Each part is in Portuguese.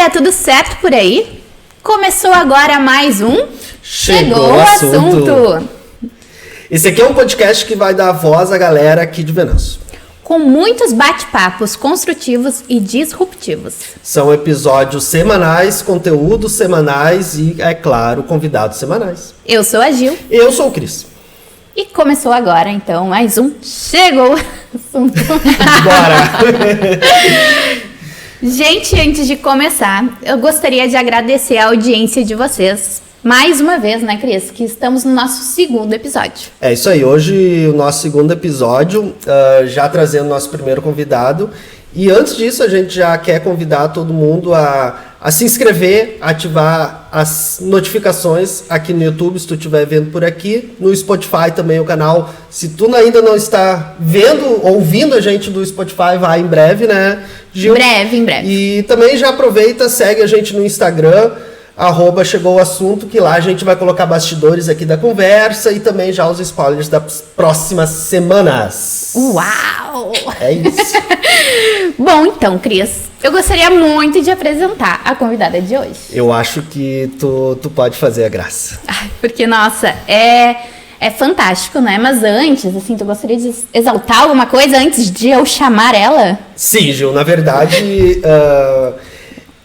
galera, tudo certo por aí? Começou agora mais um Chegou o Assunto. Esse aqui é um podcast que vai dar voz à galera aqui de Venâncio. Com muitos bate-papos construtivos e disruptivos. São episódios semanais, conteúdos semanais e, é claro, convidados semanais. Eu sou a Gil. Eu sou o Cris. E começou agora, então, mais um Chegou o Assunto. Bora! Gente, antes de começar, eu gostaria de agradecer a audiência de vocês. Mais uma vez, né, Cris? Que estamos no nosso segundo episódio. É isso aí. Hoje, o nosso segundo episódio, já trazendo nosso primeiro convidado. E antes disso, a gente já quer convidar todo mundo a se inscrever, ativar as notificações aqui no YouTube, se tu estiver vendo por aqui. No Spotify também o canal. Se tu ainda não está vendo, ouvindo a gente do Spotify, vai em breve, né, Gil? Em breve. E também já aproveita, segue a gente no Instagram, @chegou o assunto, que lá a gente vai colocar bastidores aqui da conversa e também já os spoilers das próximas semanas. Uau! É isso. Bom, então, Cris, eu gostaria muito de apresentar a convidada de hoje. Eu acho que tu pode fazer a graça. Ai, porque, nossa, é fantástico, né? Mas antes, assim, tu gostaria de exaltar alguma coisa antes de eu chamar ela? Sim, Gil, na verdade,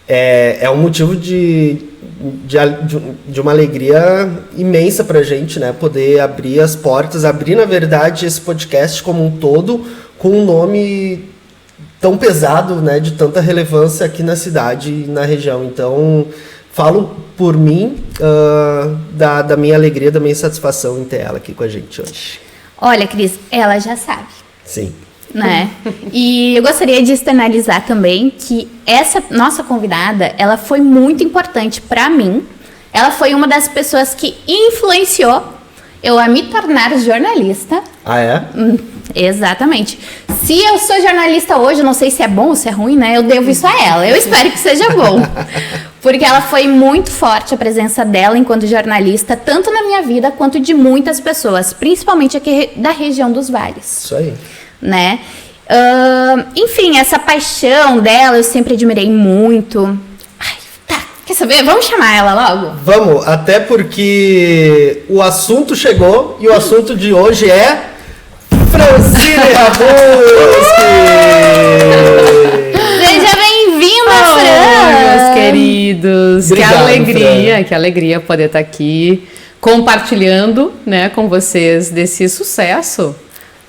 é um motivo de uma alegria imensa pra gente, né? Poder abrir as portas, abrir, na verdade, esse podcast como um todo, com um nome tão pesado, né? De tanta relevância aqui na cidade e na região. Então, falo por mim, da minha alegria, da minha satisfação em ter ela aqui com a gente hoje. Olha, Cris, ela já sabe. Sim. Né? E eu gostaria de externalizar também que essa nossa convidada, ela foi muito importante para mim. Ela foi uma das pessoas que influenciou eu a me tornar jornalista. Ah, é? Exatamente. Se eu sou jornalista hoje, eu não sei se é bom ou se é ruim, né? Eu devo isso a ela. Eu espero que seja bom. Porque ela foi muito forte, a presença dela enquanto jornalista, tanto na minha vida quanto de muitas pessoas, principalmente aqui da região dos vales. Isso aí. Né? Enfim, essa paixão dela eu sempre admirei muito. Ai, tá, quer saber? Vamos chamar ela logo? Vamos, até porque o assunto chegou e o assunto de hoje é Francine Rabuski! Seja bem-vinda, Fran! Meus queridos, Obrigado, que alegria poder estar aqui compartilhando, né, com vocês desse sucesso.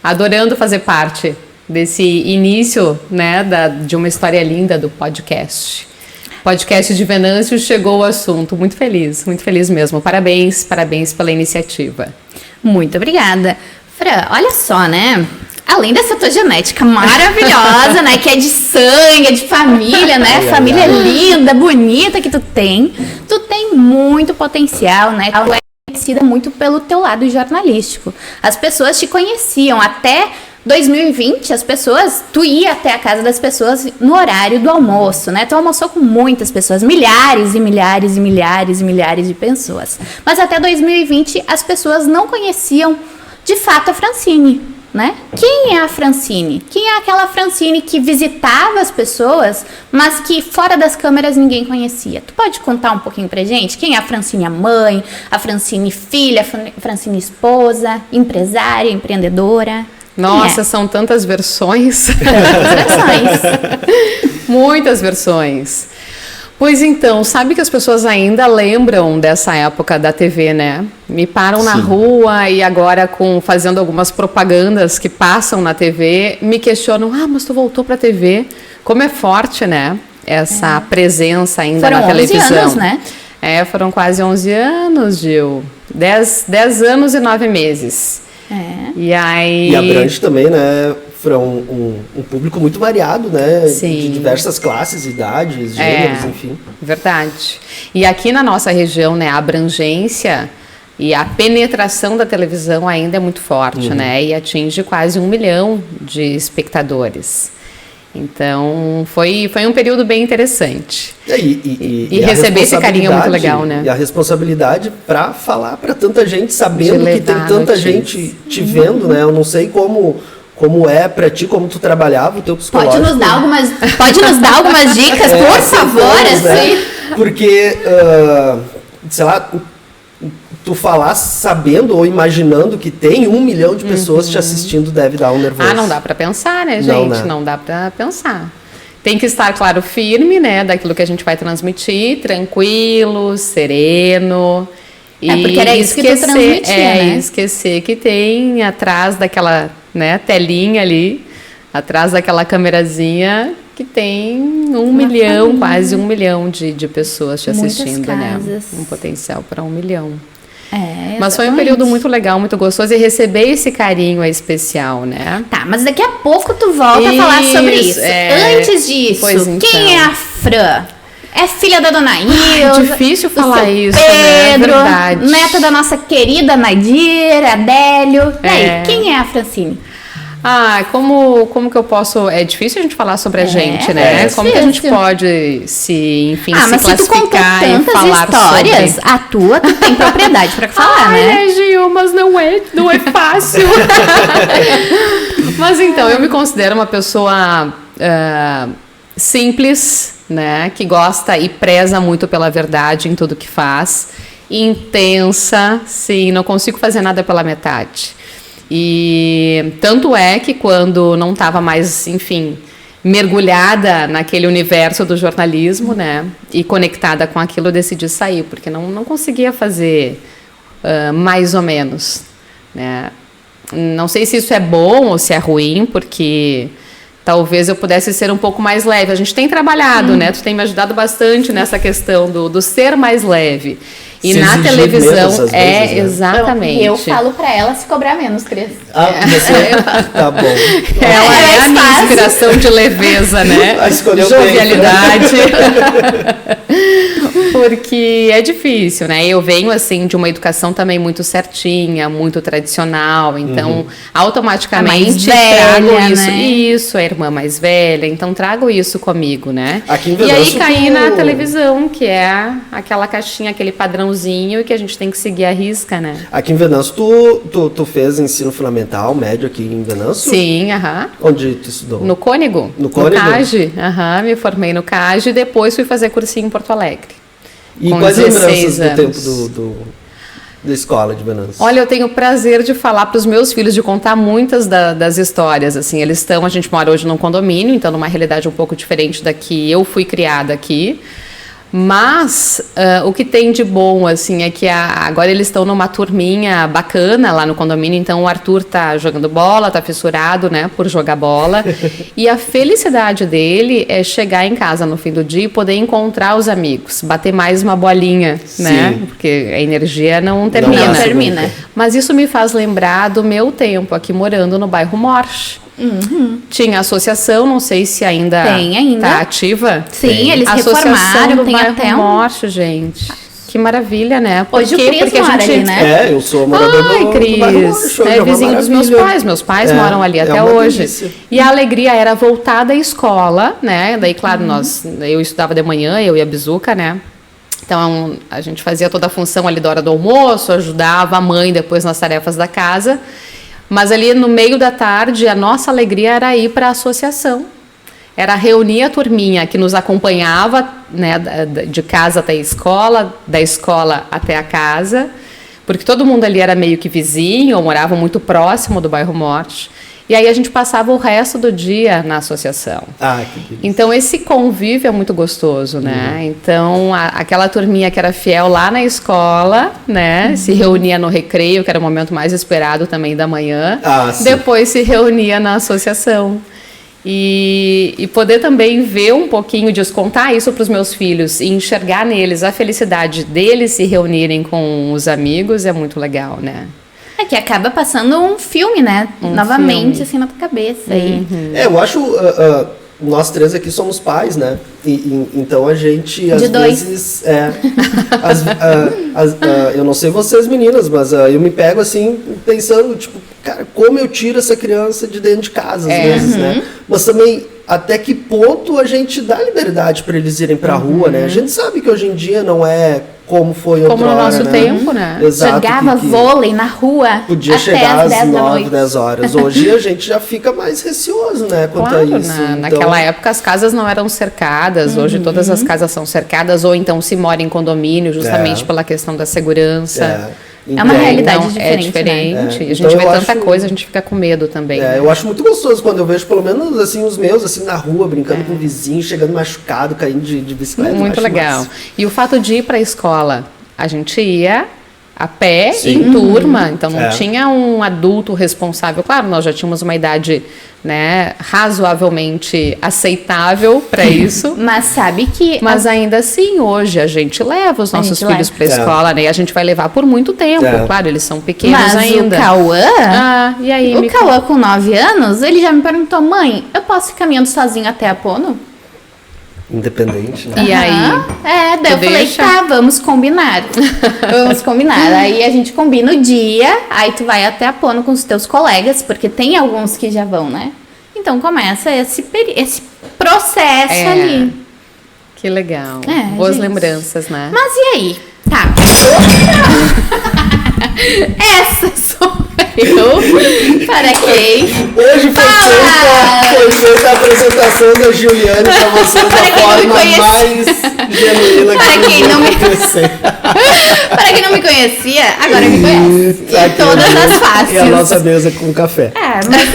Adorando fazer parte desse início, né, de uma história linda do podcast. Podcast de Venâncio chegou o assunto. Muito feliz mesmo. Parabéns pela iniciativa. Muito obrigada. Fran, olha só, né? Além dessa tua genética maravilhosa, né? Que é de sangue, é de família, né? Família linda, bonita que tu tem muito potencial, né? Tu é conhecida muito pelo teu lado jornalístico. As pessoas te conheciam até 2020, tu ia até a casa das pessoas no horário do almoço, né? Tu almoçou com muitas pessoas, milhares e milhares e milhares e milhares de pessoas. Mas até 2020 as pessoas não conheciam de fato a Francine, né? Quem é a Francine? Quem é aquela Francine que visitava as pessoas, mas que fora das câmeras ninguém conhecia? Tu pode contar um pouquinho pra gente? Quem é a Francine a mãe, a Francine filha, a Francine esposa, empresária, empreendedora? Nossa, são tantas versões. Muitas versões. Pois então, sabe que as pessoas ainda lembram dessa época da TV, né? Me param na rua e agora fazendo algumas propagandas que passam na TV, me questionam, mas tu voltou pra TV. Como é forte, né? Essa presença ainda na televisão. Foram 11 anos, né? Foram quase 11 anos, Gil. 10 anos e 9 meses. E aí... E abrange também, né, um público muito variado, né? Sim. De diversas classes, idades, gêneros, enfim. Verdade. E aqui na nossa região, né, a abrangência e a penetração da televisão ainda é muito forte, né? E atinge quase 1 milhão de espectadores. Então, foi um período bem interessante. E receber esse carinho é muito legal, né? E a responsabilidade para falar para tanta gente, sabendo que tem tanta gente te vendo, né? Eu não sei como como é pra ti, como tu trabalhava o teu psicológico. Pode nos dar algumas dicas, por favor, né? assim. Porque, sei lá, tu falar sabendo ou imaginando que tem 1 milhão de pessoas te assistindo deve dar um nervoso. Não dá para pensar, né, gente? Não, né? Não dá para pensar. Tem que estar, claro, firme, né, daquilo que a gente vai transmitir, tranquilo, sereno. Porque era isso que tu transmitia, né? Esquecer que tem atrás daquela, né, telinha ali, atrás daquela câmerazinha, que tem 1 milhão, quase 1 milhão de pessoas te assistindo, né? Um potencial para 1 milhão. Mas foi um período muito legal, muito gostoso, e receber esse carinho é especial, né? Tá, mas daqui a pouco tu volta a falar sobre isso. Antes disso, então. quem é a Fran? É filha da dona Ilza. Difícil falar isso, Pedro, né? Verdade. Neta da nossa querida Nadir, Adélio. E aí, quem é a Francine? Como que eu posso... É difícil a gente falar sobre a gente, né? Como que a gente pode se mas se tu contou tantas histórias, a tua tu tem propriedade pra falar, né? Gil, mas não é fácil. Mas então, eu me considero uma pessoa simples, né? Que gosta e preza muito pela verdade em tudo que faz. Intensa, sim, não consigo fazer nada pela metade. E tanto é que quando não estava mais, enfim, mergulhada naquele universo do jornalismo, né, e conectada com aquilo, eu decidi sair, porque não conseguia fazer mais ou menos, né. Não sei se isso é bom ou se é ruim, porque talvez eu pudesse ser um pouco mais leve. A gente tem trabalhado, né, tu tem me ajudado bastante nessa questão do ser mais leve. E na televisão vezes, né? Exatamente. Eu falo pra ela se cobrar menos, Cris. Tá bom. Ela é a minha inspiração de leveza, né? Jovialidade. Porque é difícil, né? Eu venho, assim, de uma educação também muito certinha, muito tradicional. Então, automaticamente trago isso. Né? Isso, a irmã mais velha. Então, trago isso comigo, né? Aqui em E aí caí na televisão, que é aquela caixinha, aquele padrãozinho que a gente tem que seguir à risca, né? Aqui em Venâncio, tu fez ensino fundamental, médio aqui em Venâncio? Sim, aham. Onde tu estudou? No Cônego. No Cônego? No CAGE, me formei no CAGE e depois fui fazer cursinho em Porto Alegre. E quais lembranças do tempo da escola de Venâncio? Olha, eu tenho o prazer de falar para os meus filhos, de contar muitas das histórias, assim, a gente mora hoje num condomínio, então numa realidade um pouco diferente da que eu fui criada aqui. Mas o que tem de bom, assim, é que agora eles estão numa turminha bacana lá no condomínio, então o Arthur tá jogando bola, tá fissurado, né, por jogar bola, e a felicidade dele é chegar em casa no fim do dia e poder encontrar os amigos, bater mais uma bolinha, né, porque a energia não termina. Não termina. Mas isso me faz lembrar do meu tempo aqui morando no bairro Morche. Tinha associação, não sei se ainda está ativa. Sim, eles reformaram, tem até Morte, gente. Que maravilha, né? Hoje o Cris mora ali, né? Eu sou morador do Cris, é vizinho dos meus pais. Meus pais moram ali até hoje. Delícia. E a alegria era voltar da escola, né? Daí, claro, eu estudava de manhã, eu e a Bizuca, né? Então, a gente fazia toda a função ali da hora do almoço, ajudava a mãe depois nas tarefas da casa. Mas ali no meio da tarde, a nossa alegria era ir para a associação. Era reunir a turminha que nos acompanhava, né, de casa até a escola, da escola até a casa, porque todo mundo ali era meio que vizinho, ou morava muito próximo do bairro Morte. E aí a gente passava o resto do dia na associação. Que delícia. Então esse convívio é muito gostoso, né? Então aquela turminha que era fiel lá na escola, né? Se reunia no recreio, que era o momento mais esperado também da manhã. Depois se reunia na associação. E poder também ver um pouquinho, contar isso para os meus filhos e enxergar neles a felicidade deles se reunirem com os amigos é muito legal, né? É que acaba passando um filme, né? Novamente, assim, na tua cabeça. Eu acho... nós três aqui somos pais, né? Então a gente, às vezes... eu não sei vocês, meninas, mas eu me pego, assim, pensando, tipo, cara, como eu tiro essa criança de dentro de casa, às vezes, né? Mas também, até que ponto a gente dá liberdade para eles irem pra rua, né? A gente sabe que hoje em dia não é como foi Como no outrora, nosso né? tempo, né? Exato, Jogava que vôlei na rua podia até chegar às 10 às da 9, noite. 10 horas. Hoje a gente já fica mais receoso, né, quanto Claro, a isso. Então, naquela época as casas não eram cercadas, hoje todas as casas são cercadas, ou então se mora em condomínio, justamente pela questão da segurança. É uma realidade Então, diferente, é diferente. né? E a gente Então, vê eu tanta acho- coisa, a gente fica com medo também. né? eu acho muito gostoso quando eu vejo, pelo menos, assim, os meus, assim, na rua, brincando com o vizinho, chegando machucado, caindo de bicicleta. eu Muito acho legal. massa. E o fato de ir para a escola, a gente ia a pé, Sim. em turma, então não É. tinha um adulto responsável. Claro, nós já tínhamos uma idade, né, razoavelmente aceitável para isso. Mas sabe que Mas ainda assim, hoje a gente leva os nossos gente filhos leva. para a escola, né? E a gente vai levar por muito tempo. É. Claro, eles são pequenos mas ainda. o Cauã, Ah, e aí, o me Cauã com 9 anos, ele já me perguntou, mãe, eu posso ir caminhando sozinho até a Pono? Independente, né? E aí? Aham. É, daí Tu eu falei, deixa? tá, vamos combinar. Vamos combinar. Aí a gente combina o dia, aí tu vai até a Pono com os teus colegas, porque tem alguns que já vão, né? Então começa esse processo É. ali. Que legal. É, Boas gente. lembranças, né? Mas e aí? Tá. Essa sou eu. Para quem? Hoje foi feita a apresentação da Juliane pra vocês da Para quem não me forma conhece. mais genuína Para que quem não me- conhecer. Para quem não me conhecia, agora me conhece. Tá Em aqui, todas né? as faces. E a nossa mesa com café. É, mas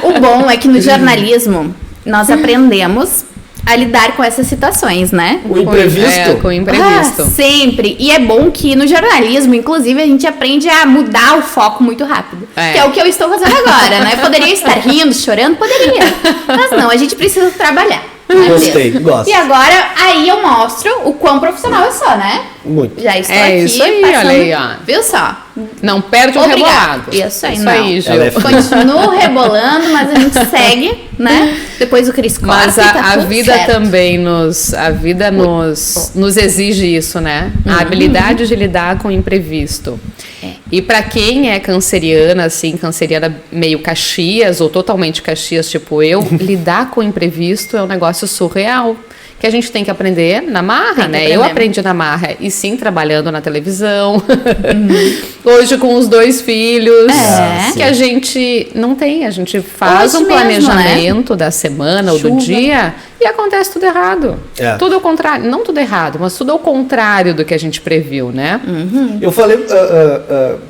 o bom é que no jornalismo nós aprendemos a lidar com essas situações, né? O imprevisto? Com o imprevisto. Ah, sempre. E é bom que no jornalismo, inclusive, a gente aprende a mudar o foco muito rápido. É. Que é o que eu estou fazendo agora, né? Poderia estar rindo, chorando, poderia. Mas não, a gente precisa trabalhar. Né, Gostei, Pedro? gosto. E agora, aí eu mostro o quão profissional eu sou, né? Muito. Já estou É aqui isso aí, passando, olha aí, ó. viu só? Não perde o Obrigada. rebolado. Isso aí, Isso não. aí, Gil. Ela é Continuo rebolando, mas a gente segue, né? Depois o Cris corta Mas e tá a tudo vida certo. também nos exige isso, né? A habilidade de lidar com o imprevisto. E para quem é canceriana, assim, canceriana meio Caxias ou totalmente Caxias, tipo eu, lidar com o imprevisto é um negócio surreal. Que a gente tem que aprender na marra, Tem que né? aprender. Eu aprendi na marra e sim trabalhando na televisão. Hoje com os 2 filhos. É. Que a gente não tem, a gente faz Hoje um mesmo, planejamento da semana ou do Chuva. dia e acontece tudo errado. É. Tudo ao contrário, não tudo errado, mas tudo ao contrário do que a gente previu, né? Eu falei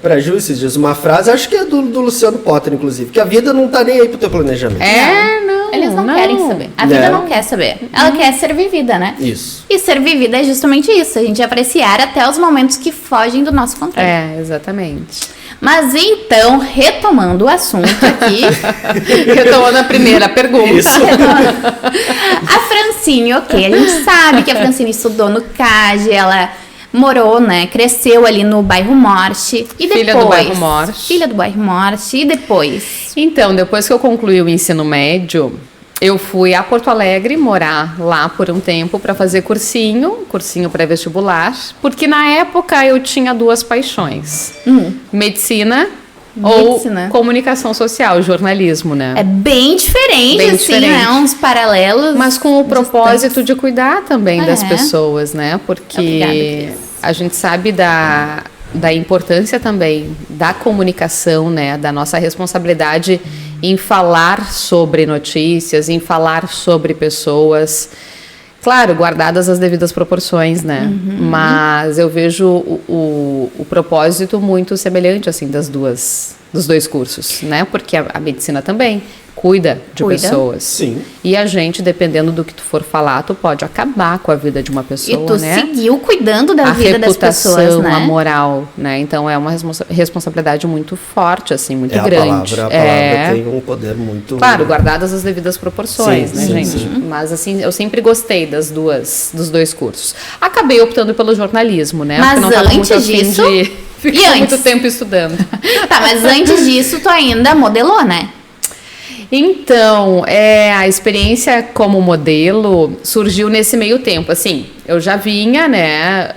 pra Ju esses dias uma frase, acho que é do Luciano Potter, inclusive, que a vida não tá nem aí pro teu planejamento. Não. Eles não querem saber. A vida não quer saber. Ela quer ser vivida, né? Isso. E ser vivida é justamente isso. A gente apreciar até os momentos que fogem do nosso controle. É, exatamente. Mas então, retomando o assunto aqui, Retomando a primeira pergunta. Isso. a Francine, ok, a gente sabe que a Francine estudou no CAGE, ela morou, né, cresceu ali no bairro Morte. E depois, Filha do bairro Morte. Filha do bairro Morte. E depois? Então, depois que eu concluí o ensino médio, eu fui a Porto Alegre morar lá por um tempo para fazer cursinho pré-vestibular, porque na época eu tinha 2 paixões: medicina ou Medicina. comunicação social, jornalismo, né? É bem diferente, Bem assim, diferente. né? Uns paralelos. Mas com o propósito de cuidar também das É. pessoas, né? Porque Obrigada, Cris. a gente sabe da importância também da comunicação, né? Da nossa responsabilidade em falar sobre notícias, em falar sobre pessoas. Claro, guardadas as devidas proporções, né? Mas eu vejo o propósito muito semelhante, assim, dos 2 cursos, né? Porque a medicina também cuida de Cuida. pessoas. Sim. E a gente, dependendo do que tu for falar, tu pode acabar com a vida de uma E pessoa, tu né? seguiu cuidando da A vida das reputação, pessoas, né? a moral, né? Então é uma responsabilidade muito forte, assim, muito A grande. palavra tem um poder muito... Claro, guardadas as devidas proporções, Sim, né, sim, gente? sim. Mas assim, eu sempre gostei dos 2 cursos. Acabei optando pelo jornalismo, né? Mas Porque não tava muito antes afim disso- de ficar E muito antes? tempo estudando. Tá, mas antes disso, tu ainda modelou, né? Então, a experiência como modelo surgiu nesse meio tempo. Assim, eu já vinha, né,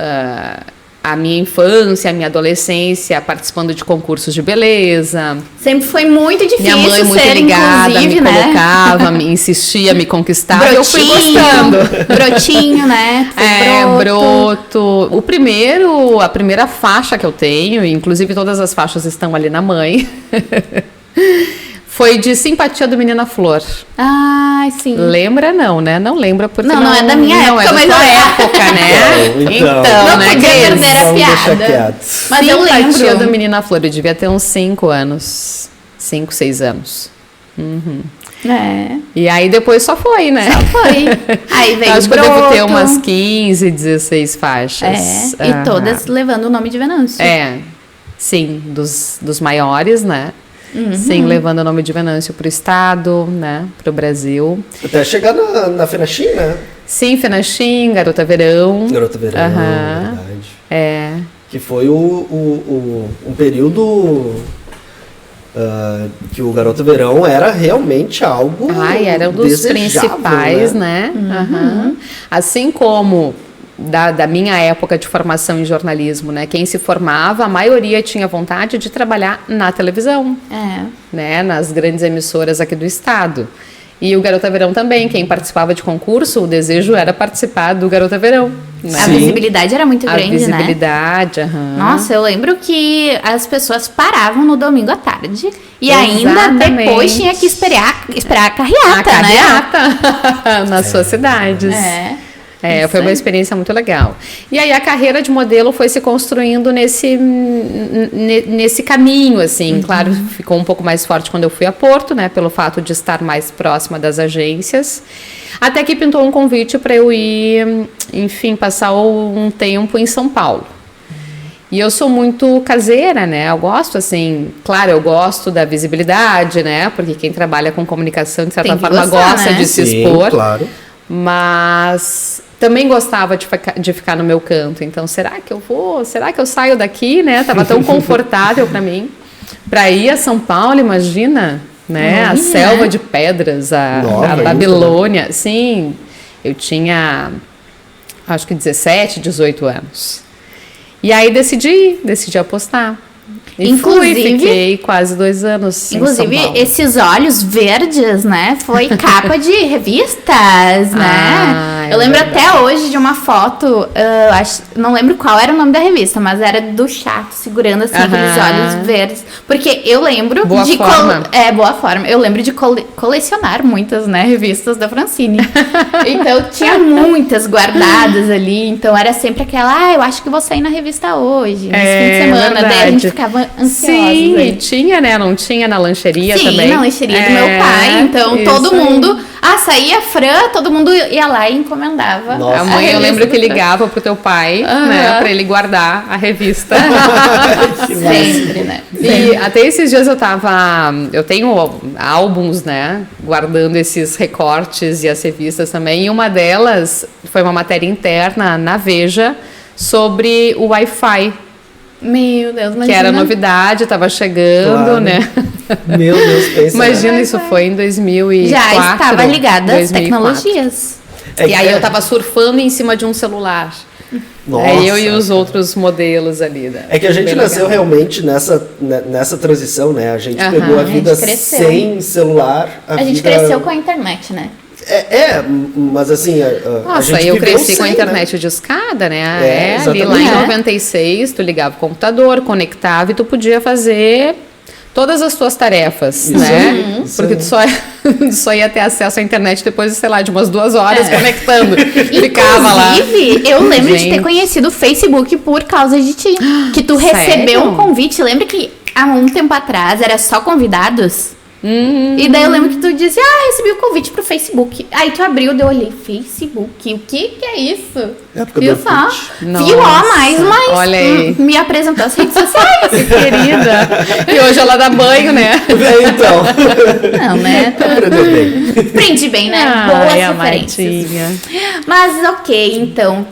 a minha infância, a minha adolescência, participando de concursos de beleza. Sempre foi muito difícil Minha mãe muito ser ligada, me inclusive, né? colocava, me insistia, me conquistava, e eu fui gostando. Brotinho, né? Foi Broto. A primeira faixa que eu tenho, inclusive todas as faixas estão ali na mãe, foi de Simpatia do Menina Flor. Ai, sim. Lembra não, né? Não lembra porque não é da minha época, é da mas tua é. época, né? Então. Não né, podia Cris? perder a Vamos deixar piada. quieto. Mas eu Simpatia lembro. do Menina Flor, eu devia ter uns 5 anos. 5, 6 anos. É, E aí depois só foi, né? foi. Aí veio Eu acho que eu Broto. devo ter umas 15, 16 faixas. É, e todas levando o nome de Venâncio. Sim, dos maiores, né? Sim, levando o nome de Venâncio pro estado, né? Pro Brasil. Até chegar na Fenachim, né? Sim, Fenachim, Garota Verão. Garota Verão, Aham. verdade. Que foi um período que o Garota Verão era realmente algo Era um dos desejável, principais, né? Aham. Assim como da minha época de formação em jornalismo, né? Quem se formava, a maioria tinha vontade de trabalhar na televisão, né? Nas grandes emissoras aqui do estado. E o Garota Verão também, quem participava de concurso, o desejo era participar do Garota Verão. Né? A visibilidade era muito grande, A visibilidade, né? Nossa, eu lembro que as pessoas paravam no domingo à tarde e ainda Exatamente. depois tinha que esperar a carreata, A né? carreata nas suas cidades. Foi uma experiência muito legal. E aí a carreira de modelo foi se construindo nesse caminho, assim. Claro, ficou um pouco mais forte quando eu fui a Porto, né? Pelo fato de estar mais próxima das agências. Até que pintou um convite para eu ir, enfim, passar um tempo em São Paulo. E eu sou muito caseira, né? Eu gosto, assim... Claro, eu gosto da visibilidade, né? Porque quem trabalha com comunicação, de certa forma, gosta, né? De se expor. Claro. Mas também gostava de ficar no meu canto. Então, será que eu vou? Será que eu saio daqui, né? Tava tão confortável para mim. Para ir a São Paulo, imagina, né? A selva de pedras, a Babilônia. Isso, né? Sim, eu tinha, acho que 17, 18 anos. E aí decidi apostar. E fiquei quase 2 anos Inclusive, em São Paulo. esses olhos verdes, né? Foi capa de revistas, né? Eu lembro até hoje de uma foto, não lembro qual era o nome da revista, mas era do Chato, segurando assim aqueles olhos verdes. Porque eu lembro Boa forma. Eu lembro de colecionar muitas, né, revistas da Francine. Então, tinha muitas guardadas ali. Então, era sempre aquela, eu acho que vou sair na revista hoje, nesse fim de semana. Verdade. Daí a gente ficava ansiosa. Sim, e tinha, né? Não tinha na lancheria também? Sim, na lancheria do meu pai. Então, todo mundo... saía a Fran, todo mundo ia lá e encomendava. Nossa. A mãe, eu lembro que ligava pro teu pai, né? Pra ele guardar a revista. Sempre, né? E até esses dias eu tenho álbuns, né? Guardando esses recortes e as revistas também. E uma delas foi uma matéria interna na Veja sobre o Wi-Fi. Meu Deus, imagina. Que era novidade, estava chegando, né? Meu Deus, pensa. Imagina, isso foi em 2004. Já estava ligada às 2004. tecnologias. E aí eu estava surfando em cima de um celular. Nossa. Aí eu e os outros modelos ali. Né? É que a gente nasceu realmente nessa transição, né? A gente pegou a vida sem celular. A gente cresceu com a internet, né? Mas assim, a gente eu cresci sem, com a internet de escada, né? Ali lá exatamente. em 96, tu ligava o computador, conectava e tu podia fazer todas as tuas tarefas, né? Porque tu só ia ter acesso à internet depois, sei lá, de umas 2 horas conectando. Ficava lá. Inclusive, eu lembro de ter conhecido o Facebook por causa de ti. Que tu recebeu um convite. Lembra que há um tempo atrás era só convidados? E daí eu lembro que tu disse, recebi o convite pro Facebook. Aí tu abriu, eu olhei, Facebook, o que é isso? Viu só? Viu, mais olha aí. Me apresentou as redes sociais. Querida. E hoje ela dá banho, né? Então. Não, né? Aprendeu bem. Aprendi bem, né? Boas referências. Mas ok, então,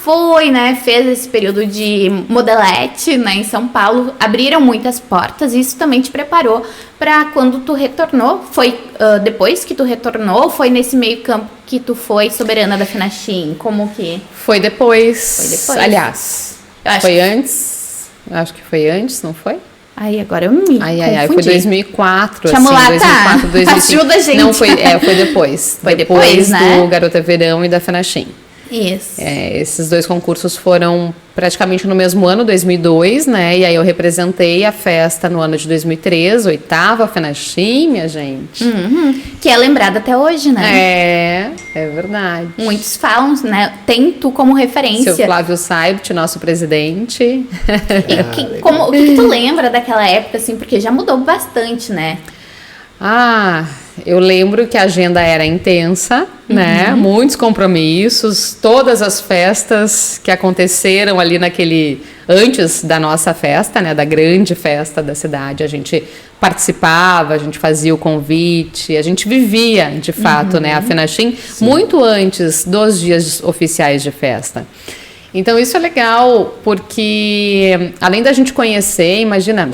foi, né? Fez esse período de modelete, né, em São Paulo. Abriram muitas portas e isso também te preparou para quando tu retornou. Foi depois que tu retornou ou foi nesse meio campo que tu foi soberana da Fenachim? Como que? Foi depois. Aliás, Eu acho Foi antes? Acho que foi antes, não foi? Ai, agora eu me Foi confundi. 2004, Chama lá, 2004, 2005. Ajuda a gente. Não, foi depois. Foi depois, né? do Garota Verão e da FENACHIM. Isso. Esses dois concursos foram praticamente no mesmo ano, 2002, né? E aí eu representei a festa no ano de 2003, 8ª FENACHIM, minha gente. Que é lembrada até hoje, né? É verdade. Muitos falam, né? Tem tu como referência. Seu Flávio Saibt, nosso presidente. E o que tu lembra daquela época, assim? Porque já mudou bastante, né? Eu lembro que a agenda era intensa, né? Muitos compromissos, todas as festas que aconteceram ali antes da nossa festa, né? Da grande festa da cidade, a gente participava, a gente fazia o convite, a gente vivia, de fato, né? A FENACHIM muito antes dos dias oficiais de festa. Então isso é legal, porque além da gente conhecer, imagina,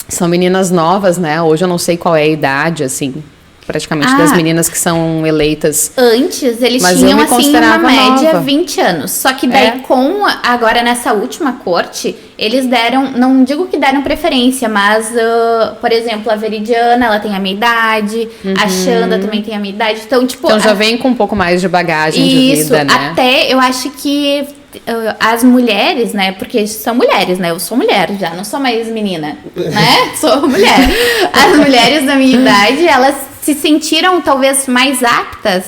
são meninas novas, né? Hoje eu não sei qual é a idade, assim, praticamente das meninas que são eleitas. Antes eles Mas eu tinham, me assim, uma considerava média nova. 20 anos. Só que daí, agora nessa última corte, eles deram, não digo que deram preferência, mas, por exemplo, a Veridiana, ela tem a minha idade, a Xanda também tem a minha idade. Então, tipo... Então já vem com um pouco mais de bagagem de vida, né? Até eu acho que as mulheres, né? Porque são mulheres, né? Eu sou mulher já, não sou mais menina, né? Sou mulher. As mulheres da minha idade, elas se sentiram talvez mais aptas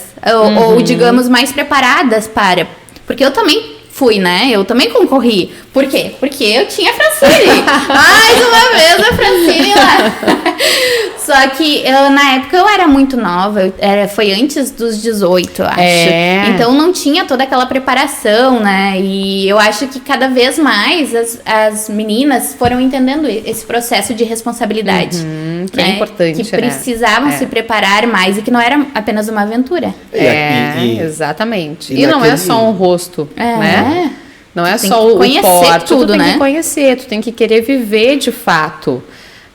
ou digamos, mais preparadas para... Porque eu também fui, né? Eu também concorri. Por quê? Porque eu tinha a Francine. Mais uma vez a Francine lá. Só que na época eu era muito nova, foi antes dos 18, eu acho. Então não tinha toda aquela preparação, né? E eu acho que cada vez mais as meninas foram entendendo esse processo de responsabilidade. Que é importante, que precisavam se preparar mais e que não era apenas uma aventura. Exatamente. E E não é só um rosto, né? Não é Tu só tem que o conhecer porte, tudo, tu tem né? que conhecer, tu tem que querer viver de fato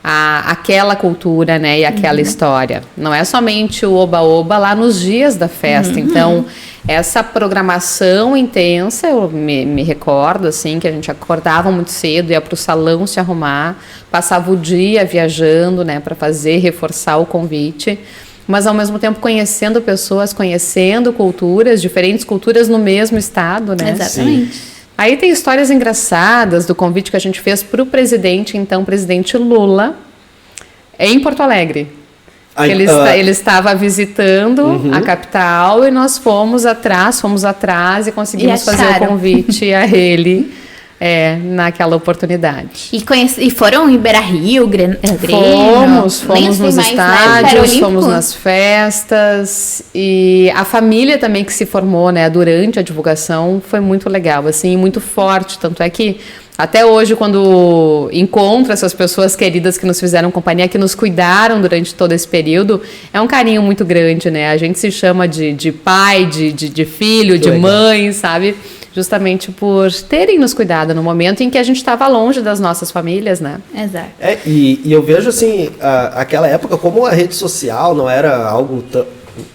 aquela cultura, né, e aquela história. Não é somente o oba-oba lá nos dias da festa. Então, essa programação intensa, eu me recordo, assim, que a gente acordava muito cedo, ia para o salão se arrumar, passava o dia viajando, né, para reforçar o convite, mas ao mesmo tempo conhecendo pessoas, conhecendo culturas, diferentes culturas no mesmo estado, né? Exatamente. Sim. Aí tem histórias engraçadas do convite que a gente fez para o presidente, então, presidente Lula, em Porto Alegre. Ele estava visitando a capital e nós fomos atrás e conseguimos fazer o convite a ele naquela oportunidade. E foram em Beira-Rio, Grêmio? Fomos nos estádios, fomos nas festas, e a família também que se formou, né, durante a divulgação foi muito legal, assim, muito forte, tanto é que até hoje, quando encontro essas pessoas queridas que nos fizeram companhia, que nos cuidaram durante todo esse período, é um carinho muito grande, né? A gente se chama de pai, de filho, de mãe, sabe? Justamente por terem nos cuidado no momento em que a gente estava longe das nossas famílias, né? Exato. E eu vejo, assim, aquela época, como a rede social não era algo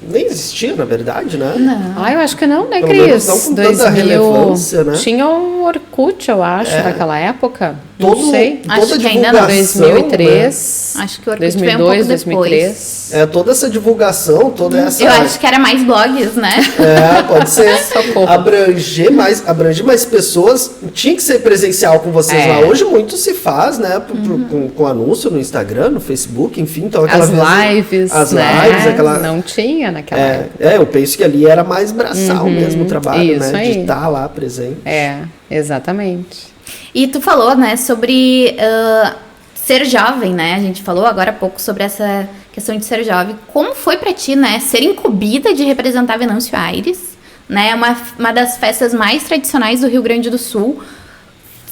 nem existia, na verdade, né? Não. Eu acho que não, né, Pelo Cris? menos não com tanta relevância, né? Tinha o Orkut, eu acho, naquela época. Não Todo, sei. toda Acho que ainda não. 2003. Né? Acho que o Orkut 2002, veio um pouco 2003. toda essa divulgação, toda essa... Eu acho que era mais blogs, né? Pode ser. Socorro. Abranger mais pessoas. Tinha que ser presencial com vocês lá. Hoje muito se faz, né? Com anúncio no Instagram, no Facebook, enfim. Então, As lives, aquela... Não tinha naquela época. Eu penso que ali era mais braçal mesmo o trabalho, Isso né? aí. De estar lá presente. Exatamente. E tu falou, né, sobre ser jovem, né? A gente falou agora há pouco sobre essa questão de ser jovem. Como foi pra ti, né, ser incumbida de representar Venâncio Aires, né? Uma das festas mais tradicionais do Rio Grande do Sul,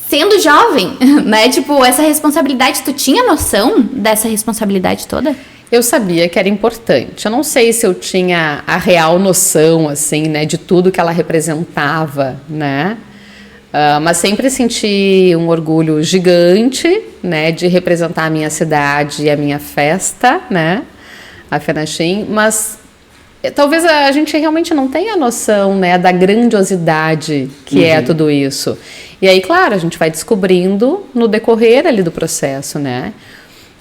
sendo jovem, né? Tipo, essa responsabilidade, tu tinha noção dessa responsabilidade toda? Eu sabia que era importante. Eu não sei se eu tinha a real noção, assim, né, de tudo que ela representava, né? Mas sempre senti um orgulho gigante, né, de representar a minha cidade e a minha festa, né, a FENACHIM, mas talvez a gente realmente não tenha noção, né, da grandiosidade que é tudo isso. E aí, claro, a gente vai descobrindo no decorrer ali do processo, né?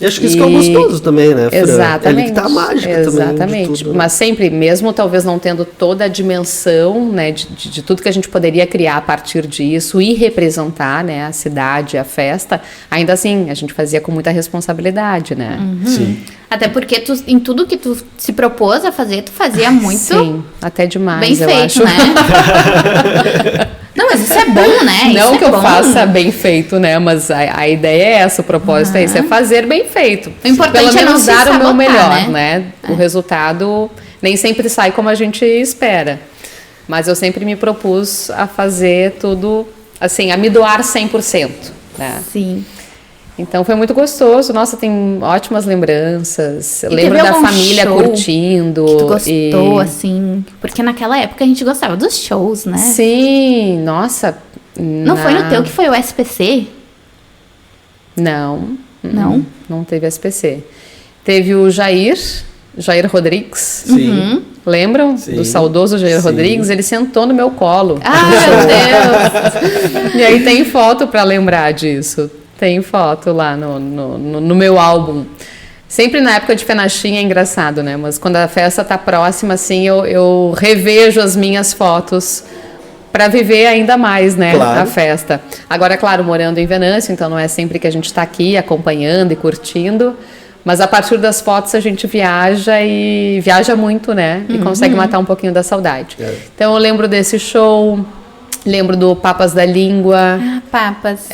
E acho que isso que é o gostoso também, né, Fran? Exatamente. É ali que tá a mágica também Exatamente. de tudo, né? Mas sempre, mesmo talvez não tendo toda a dimensão, né, de tudo que a gente poderia criar a partir disso e representar, né, a cidade, a festa, ainda assim, a gente fazia com muita responsabilidade, né? Sim. Até porque em tudo que tu se propôs a fazer, tu fazia muito Sim, até demais, bem eu feito, acho. né? Não, mas isso é bom, né? Não isso que é eu bom. faça bem feito, né? Mas a ideia é essa, o propósito é isso, é fazer bem feito. O importante Pelo é não menos se dar o meu sabotar, melhor, né? O resultado nem sempre sai como a gente espera. Mas eu sempre me propus a fazer tudo, assim, a me doar 100%, né? Sim. Então foi muito gostoso. Nossa, tem ótimas lembranças. Eu E lembro teve da algum família show curtindo. Que tu gostou, assim? Porque naquela época a gente gostava dos shows, né? Sim, nossa. Não foi no teu que foi o SPC? Não. Não? Não teve SPC. Teve o Jair Rodrigues. Sim. Lembram? Sim. Do saudoso Jair Sim. Rodrigues? Ele sentou no meu colo. Ah, meu Deus! E aí tem foto para lembrar disso. Tem foto lá no meu álbum. Sempre na época de Penachinha é engraçado, né? Mas quando a festa tá próxima, assim, eu revejo as minhas fotos para viver ainda mais, né, Claro. a festa. Agora, claro, morando em Venâncio, então não é sempre que a gente está aqui acompanhando e curtindo, mas a partir das fotos a gente viaja e viaja muito, né? E consegue matar um pouquinho da saudade. É. Então eu lembro desse show, lembro do Papas da Língua. Ah, papas.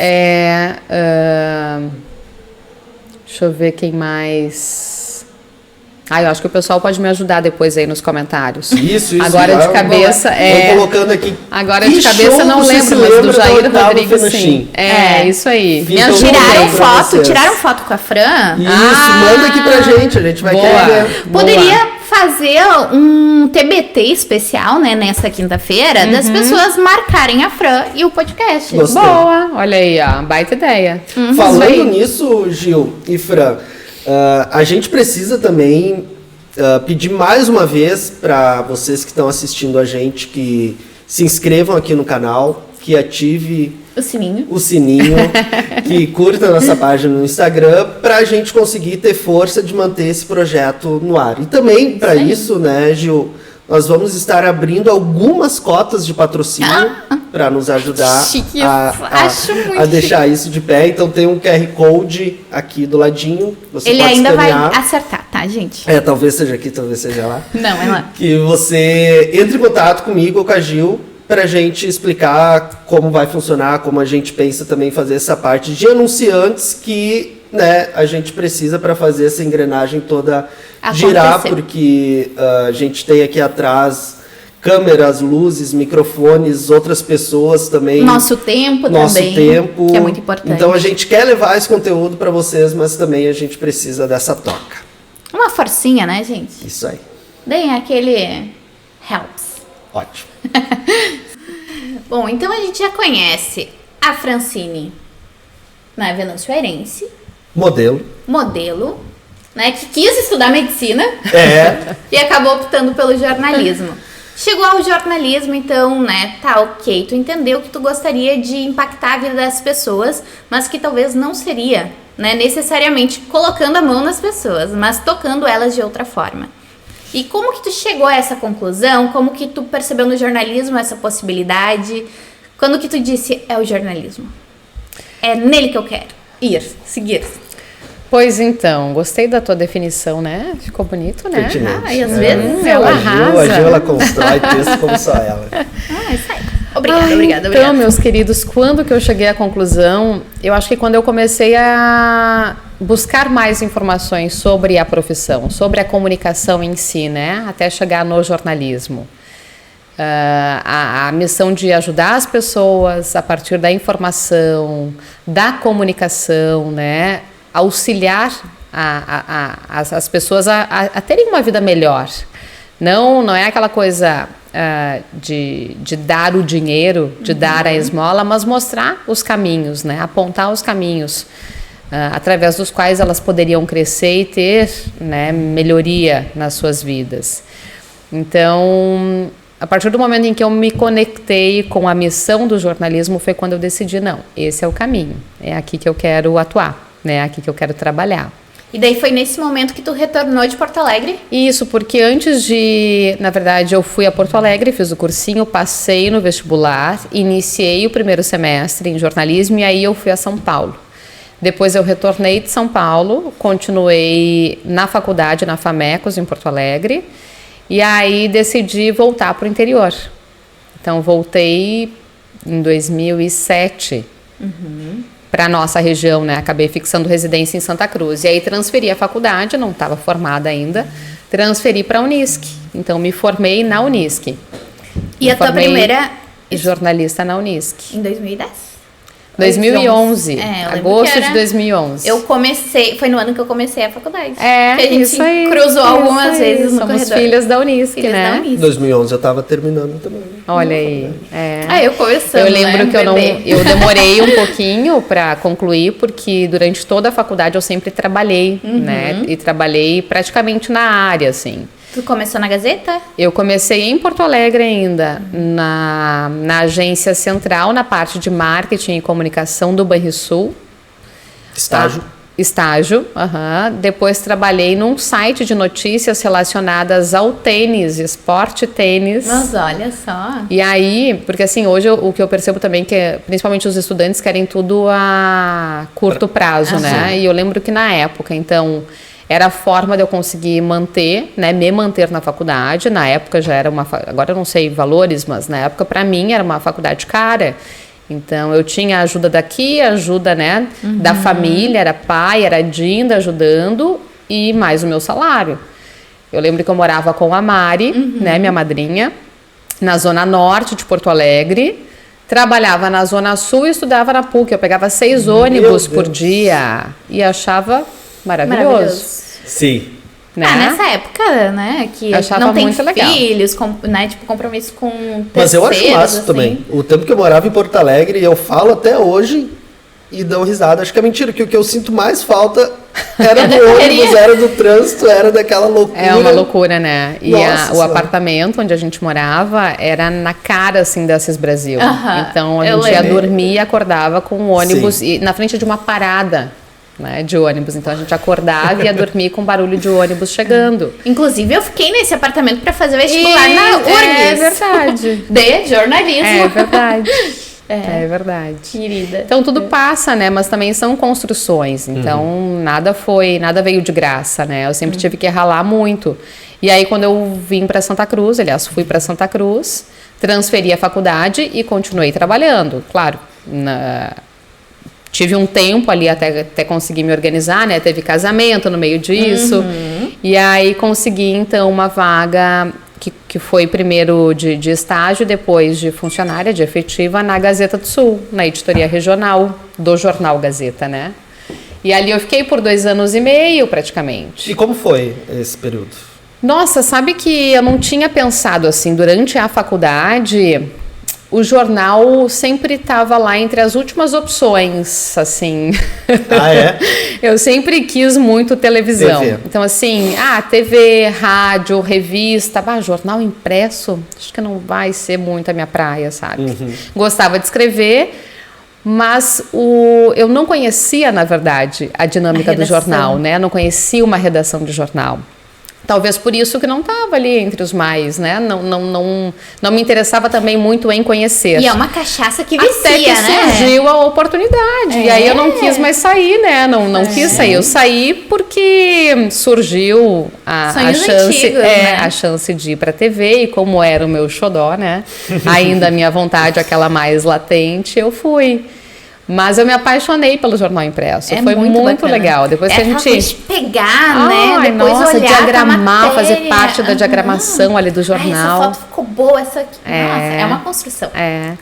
Deixa eu ver quem mais. Eu acho que o pessoal pode me ajudar depois aí nos comentários. Isso. Agora de já cabeça vou colocando aqui. Agora Que de cabeça show não você lembro, se mas do lembra da Jair oitava Rodrigues sim. Fenachim? Isso aí. Fica o Tiraram nome pra foto? vocês. Tiraram foto com a Fran? Isso, manda aqui pra gente, a gente vai Boa. querer ver. Poderia fazer um TBT especial, né, nessa quinta-feira, das pessoas marcarem a Fran e o podcast. Gostei. Boa, olha aí, ó, baita ideia. Isso Falando aí. nisso, Gil e Fran, a gente precisa também pedir mais uma vez para vocês que estão assistindo a gente que se inscrevam aqui no canal, que ative O sininho. o sininho, que curta a nossa página no Instagram, para a gente conseguir ter força de manter esse projeto no ar. E também, para isso, né, Gil, nós vamos estar abrindo algumas cotas de patrocínio para nos ajudar Chique, a acho muito deixar isso de pé. Então tem um QR Code aqui do ladinho. Você Ele pode ainda escanear. vai acertar, tá, gente? Talvez seja aqui, talvez seja lá. Não, é lá. Que você entre em contato comigo ou com a Gil para a gente explicar como vai funcionar, como a gente pensa também fazer essa parte de anunciantes que, né, a gente precisa para fazer essa engrenagem toda girar, Acontecer. porque a gente tem aqui atrás câmeras, luzes, microfones, outras pessoas também. Nosso tempo também, tempo. que é muito importante. Então a gente quer levar esse conteúdo para vocês, mas também a gente precisa dessa troca. Uma forcinha, né, gente? Isso aí. Deem aquele helps. Ótimo. Bom, então a gente já conhece a Francine, né, venezuelense, Modelo. modelo, né, que quis estudar medicina e acabou optando pelo jornalismo. Chegou ao jornalismo, então, né, tá ok, tu entendeu que tu gostaria de impactar a vida das pessoas, mas que talvez não seria, né, necessariamente colocando a mão nas pessoas, mas tocando elas de outra forma. E como que tu chegou a essa conclusão? Como que tu percebeu no jornalismo essa possibilidade? Quando que tu disse, é o jornalismo? É nele que eu quero ir, seguir. Pois então, gostei da tua definição, né? Ficou bonito, né? Pertinente. E às vezes eu ela A arrasa. Gil, ela constrói texto como só ela. isso aí. Obrigada. Então, meus queridos, quando que eu cheguei à conclusão? Eu acho que quando eu comecei a buscar mais informações sobre a profissão, sobre a comunicação em si, né? Até chegar no jornalismo. A missão de ajudar as pessoas a partir da informação, da comunicação, né? Auxiliar as pessoas a terem uma vida melhor. Não é aquela coisa de dar o dinheiro, de dar a esmola, mas mostrar os caminhos, né? Apontar os caminhos através dos quais elas poderiam crescer e ter, né, melhoria nas suas vidas. Então, a partir do momento em que eu me conectei com a missão do jornalismo, foi quando eu decidi, não, esse é o caminho, é aqui que eu quero atuar, né? É aqui que eu quero trabalhar. E daí foi nesse momento que tu retornou de Porto Alegre? Isso, porque antes de, na verdade, eu fui a Porto Alegre, fiz o cursinho, passei no vestibular, iniciei o primeiro semestre em jornalismo e aí eu fui a São Paulo. Depois eu retornei de São Paulo, continuei na faculdade, na FAMECOS, em Porto Alegre, e aí decidi voltar para o interior. Então voltei em 2007. Para a nossa região, né? Acabei fixando residência em Santa Cruz. E aí transferi a faculdade, não estava formada ainda, transferi para a Unisc. Então me formei na Unisc. E a tua primeira... jornalista na Unisc. Em 2010? 2011, agosto de 2011. Eu comecei, foi no ano que eu comecei a faculdade. Que a gente isso aí, cruzou algumas vezes no Somos corredor. filhas da Unisc, né? Da Unisc. Em 2011 eu tava terminando também. Olha aí. Eu começando, Eu lembro que bebê. eu demorei um pouquinho para concluir, porque durante toda a faculdade eu sempre trabalhei, né? E trabalhei praticamente na área, assim. Tu começou na Gazeta? Eu comecei em Porto Alegre ainda, na agência central, na parte de marketing e comunicação do Banrisul. Estágio. Estágio, Depois trabalhei num site de notícias relacionadas ao tênis, esporte tênis. Mas olha só. E aí, porque assim, hoje o que eu percebo também que principalmente os estudantes querem tudo a curto prazo, né? E eu lembro que na época, então, era a forma de eu conseguir manter, né, me manter na faculdade. Na época já era agora eu não sei valores, mas na época para mim era uma faculdade cara. Então eu tinha ajuda daqui, ajuda, né, da família, era pai, era Dinda ajudando e mais o meu salário. Eu lembro que eu morava com a Mari, né, minha madrinha, na zona norte de Porto Alegre. Trabalhava na zona sul e estudava na PUC. Eu pegava 6 ônibus por dia e achava maravilhoso. Sim. Né? Nessa época, né, que Achava não tem muito legal. filhos, né, tipo, compromisso com terceiros, Mas eu acho massa assim. também. O tempo que eu morava em Porto Alegre, eu falo até hoje e dou risada. Acho que é mentira, que o que eu sinto mais falta era do ônibus, era do trânsito, era daquela loucura. É uma loucura, né? E Nossa o Senhora. apartamento onde a gente morava era na cara, assim, da Assis Brasil. Então, a eu gente ia lembro. dormir e acordava com o ônibus Sim. e na frente de uma parada, né, de ônibus. Então, a gente acordava e ia dormir com barulho de ônibus chegando. Inclusive, eu fiquei nesse apartamento para fazer vestibular na URGS. É verdade. De jornalismo. É verdade. É verdade. Querida. Então tudo passa, né? Mas também são construções. Então nada veio de graça, né? Eu sempre tive que ralar muito. E aí quando eu vim para Santa Cruz, aliás, fui para Santa Cruz, transferi a faculdade e continuei trabalhando. Claro, tive um tempo ali até conseguir me organizar, né? Teve casamento no meio disso. E aí consegui então uma vaga que foi primeiro de estágio, depois de funcionária, de efetiva, na Gazeta do Sul, na editoria regional do jornal Gazeta, né? E ali eu fiquei por 2 anos e meio, praticamente. E como foi esse período? Nossa, sabe que eu não tinha pensado assim, durante a faculdade, o jornal sempre estava lá entre as últimas opções, assim. Ah, é? Eu sempre quis muito televisão. TV. Então, assim, TV, rádio, revista, jornal impresso, acho que não vai ser muito a minha praia, sabe? Gostava de escrever, mas eu não conhecia, na verdade, a dinâmica do jornal, né? Não conhecia uma redação de jornal. Talvez por isso que não estava ali entre os mais, né? Não me interessava também muito em conhecer. E é uma cachaça que vicia, Até que surgiu a oportunidade. E aí eu não quis mais sair, né? Não quis sair. Eu saí porque surgiu a chance, antigos, né? a chance de ir para a TV. E como era o meu xodó, né? Ainda a minha vontade, aquela mais latente, eu fui. Mas eu me apaixonei pelo jornal impresso. Foi muito legal. Depois que a gente coisa de pegar, né? Depois nossa, olhar diagramar, fazer parte da diagramação ali do jornal. Essa foto ficou boa, essa aqui. Nossa, é uma construção.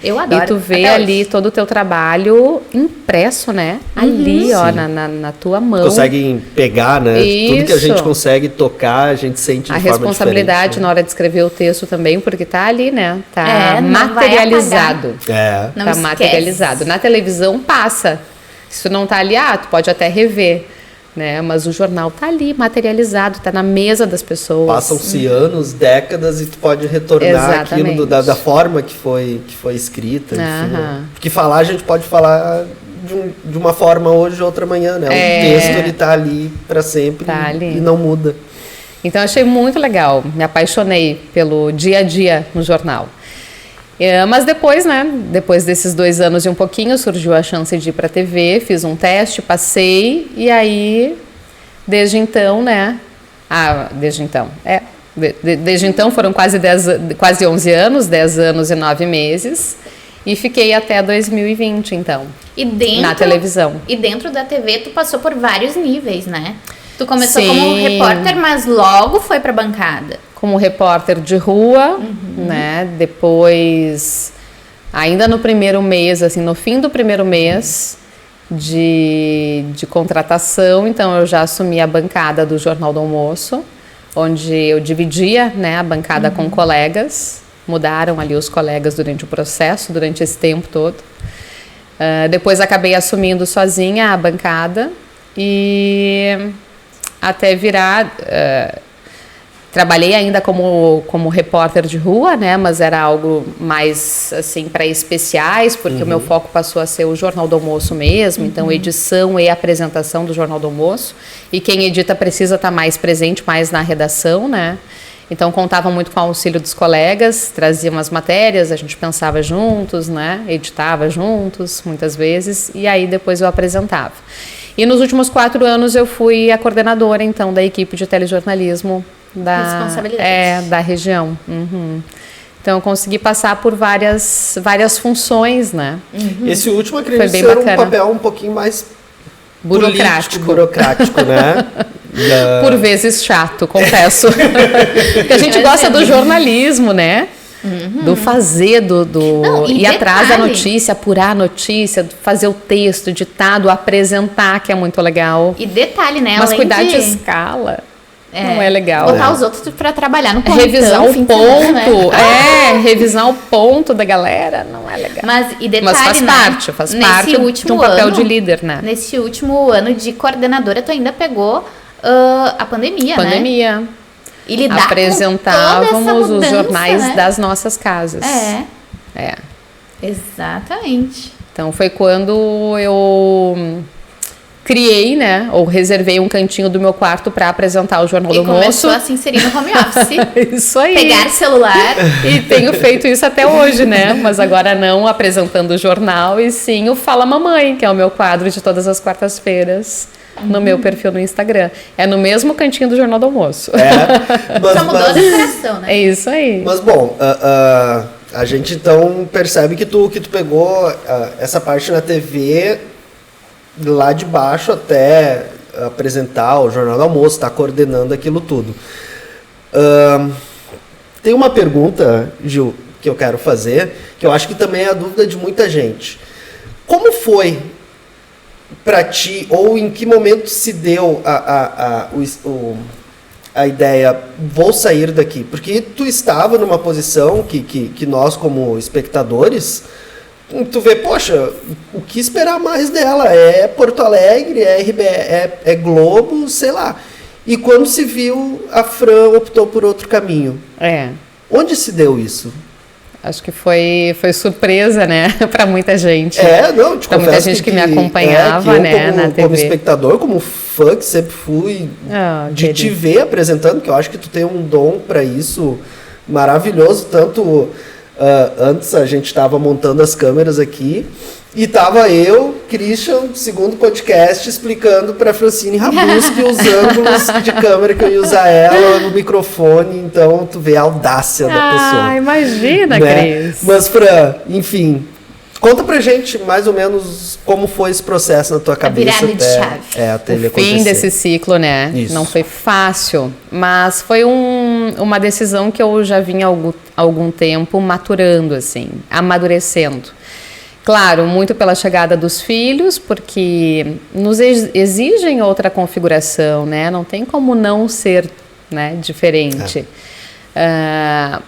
Eu adoro. E tu vê ali todo o teu trabalho impresso, né? Ali, ó, na tua mão. Conseguem pegar, né? Isso. Tudo que a gente consegue tocar, a gente sente de a forma responsabilidade diferente, na hora de escrever o texto também, porque tá ali, né? Tá não vai materializado. É. Não Tá esquece. materializado. Na televisão passa. Se tu não tá ali, tu pode até rever. né? Mas o jornal tá ali, materializado, tá na mesa das pessoas. Passam-se anos, décadas, e tu pode retornar aquilo da forma que foi escrita, enfim, né? Porque falar, a gente pode falar de uma forma hoje, outra amanhã, né? O texto, ele tá ali para sempre, tá ali. E não muda. Então, eu achei muito legal, me apaixonei pelo dia a dia no jornal. Mas depois, né, depois desses 2 anos e um pouquinho, surgiu a chance de ir para a TV, fiz um teste, passei, e aí, desde então, né, desde então foram quase 11 anos, 10 anos e 9 meses, e fiquei até 2020, então, na televisão. E dentro da TV, tu passou por vários níveis, né? Tu começou como repórter, mas logo foi para a bancada. Como repórter de rua, né? Depois, ainda no primeiro mês, assim, no fim do primeiro mês de contratação, então eu já assumi a bancada do Jornal do Almoço, onde eu dividia, né, a bancada com colegas. Mudaram ali os colegas durante o processo, durante esse tempo todo. Depois acabei assumindo sozinha a bancada e até virar... Trabalhei ainda como repórter de rua, né? Mas era algo mais, assim, para especiais, porque o meu foco passou a ser o Jornal do Almoço mesmo, então edição e apresentação do Jornal do Almoço. E quem edita precisa estar mais presente, mais na redação, né? Então, contava muito com o auxílio dos colegas, trazia umas matérias, a gente pensava juntos, né? Editava juntos, muitas vezes, e aí depois eu apresentava. E nos últimos 4 anos eu fui a coordenadora, então, da equipe de telejornalismo da região. Então, eu consegui passar por várias funções, né? Esse último, acredito ser um papel um pouquinho mais burocrático, né? Por vezes chato, confesso. Porque a gente gosta do jornalismo, né? Do fazer, ir atrás da notícia, apurar a notícia, fazer o texto, ditado, apresentar, que é muito legal. E detalhe, né? Mas cuidar de escala... não é legal. Botar os outros para trabalhar no ponto. Revisar o ponto. Revisar o ponto da galera não é legal. Mas faz parte de um papel de líder, né? Nesse último ano de coordenadora, tu ainda pegou a pandemia, né? E lidar apresentávamos com toda essa mudança, os jornais, né? das nossas casas. Exatamente. Então, foi quando eu... criei, né, ou reservei um cantinho do meu quarto para apresentar o Jornal do Almoço. E começou a se inserir no home office. Isso aí. Pegar celular. E tenho feito isso até hoje, né, mas agora não apresentando o jornal, e sim o Fala Mamãe, que é o meu quadro de todas as quartas-feiras no meu perfil no Instagram. É no mesmo cantinho do Jornal do Almoço. Só mudou a decoração, né? É isso aí. Mas, bom... a gente, então, percebe que tu pegou essa parte na TV... lá de baixo até apresentar o Jornal do Almoço, tá coordenando aquilo tudo. Tem uma pergunta, Gil, que eu quero fazer, que eu acho que também é a dúvida de muita gente. Como foi para ti, ou em que momento se deu a ideia, vou sair daqui? Porque tu estava numa posição que nós, como espectadores... Tu vê, poxa, o que esperar mais dela? É Porto Alegre, é RBS, é Globo, sei lá. E quando se viu, a Fran optou por outro caminho. Onde se deu isso? Acho que foi surpresa, né, para muita gente. Não, te confesso muita gente que me acompanhava, que eu, né, na TV. Como espectador, como fã, que sempre fui de te ver apresentando, que eu acho que tu tem um dom para isso maravilhoso, tanto... antes a gente estava montando as câmeras aqui e estava eu, Christian, segundo podcast, explicando para Francine Rabuski os ângulos de câmera que eu ia usar ela, no microfone. Então tu vê a audácia da pessoa. Imagina, né? Cris. Mas, Fran, enfim, conta pra gente mais ou menos como foi esse processo na tua cabeça. A virada de chave. Até ele o fim acontecer. desse ciclo, né? Isso. Não foi fácil, mas foi uma decisão que eu já vinha há algum tempo maturando, assim, amadurecendo. Claro, muito pela chegada dos filhos, porque nos exigem outra configuração, né? Não tem como não ser, né, diferente.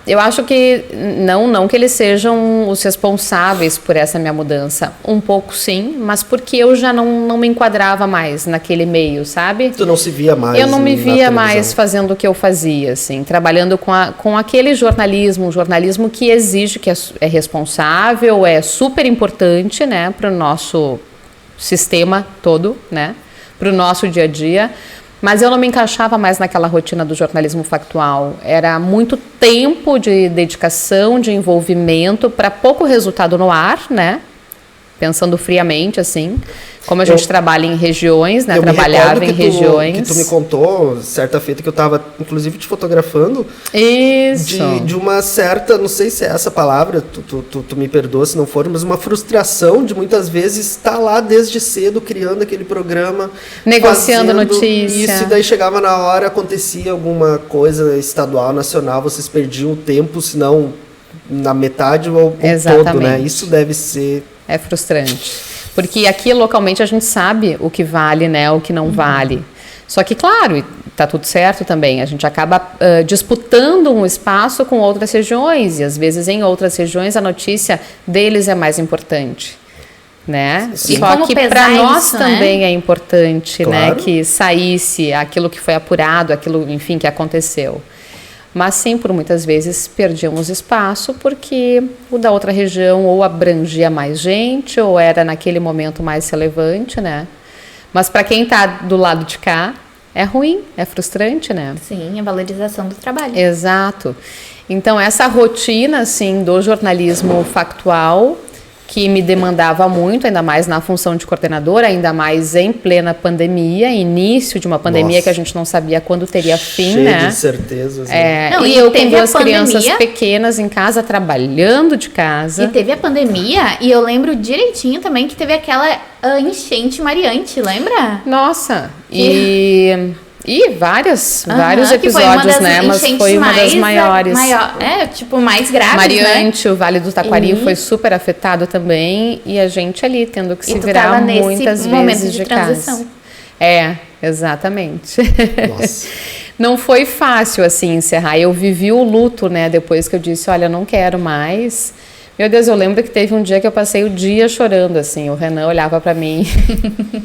Eu acho que não que eles sejam os responsáveis por essa minha mudança. Um pouco sim, mas porque eu já não me enquadrava mais naquele meio, sabe? Tu não se via mais. Eu não me na via televisão. mais fazendo o que eu fazia, assim, trabalhando com aquele jornalismo, um jornalismo que exige, que é responsável, é super importante, né, para o nosso sistema todo, né, para o nosso dia a dia. Mas eu não me encaixava mais naquela rotina do jornalismo factual. Era muito tempo de dedicação, de envolvimento para pouco resultado no ar, né? Pensando friamente, assim. Como a gente trabalha em regiões, né? Trabalhava em regiões. Que tu me contou, certa feita, que eu estava, inclusive, te fotografando. Isso. De uma certa, não sei se é essa palavra, tu me perdoa se não for, mas uma frustração de muitas vezes estar lá desde cedo, criando aquele programa. Negociando notícia. Isso, e daí chegava na hora, acontecia alguma coisa estadual, nacional, vocês perdiam o tempo, se não na metade ou todo, né? Isso deve ser... É frustrante. Porque aqui localmente a gente sabe o que vale, né, o que não vale. Só que, claro, tá tudo certo também, a gente acaba disputando um espaço com outras regiões, e às vezes em outras regiões a notícia deles é mais importante, né? Sim. Só que para nós isso, também é importante, claro, né, que saísse aquilo que foi apurado, aquilo, enfim, que aconteceu. Mas sim, por muitas vezes perdíamos espaço porque o da outra região ou abrangia mais gente ou era naquele momento mais relevante, né? Mas para quem está do lado de cá, é ruim, é frustrante, né? Sim, a valorização do trabalho. Exato. Então, essa rotina, assim, do jornalismo factual, que me demandava muito, ainda mais na função de coordenadora, ainda mais em plena pandemia, início de uma pandemia. Nossa, que a gente não sabia quando teria fim, cheio né? de certezas. Não, e eu com duas crianças pequenas em casa, trabalhando de casa. E teve a pandemia, e eu lembro direitinho também que teve aquela enchente mareante, lembra? Nossa, e vários episódios, né? Mas foi uma das maiores. Mais graves, Mariante, né? O Vale do Taquari foi super afetado também. E a gente ali tendo que se virar muitas vezes de casa. Exatamente. Nossa. Não foi fácil, assim, encerrar. Eu vivi o luto, né? Depois que eu disse, olha, não quero mais. Meu Deus, eu lembro que teve um dia que eu passei o dia chorando, assim. O Renan olhava pra mim.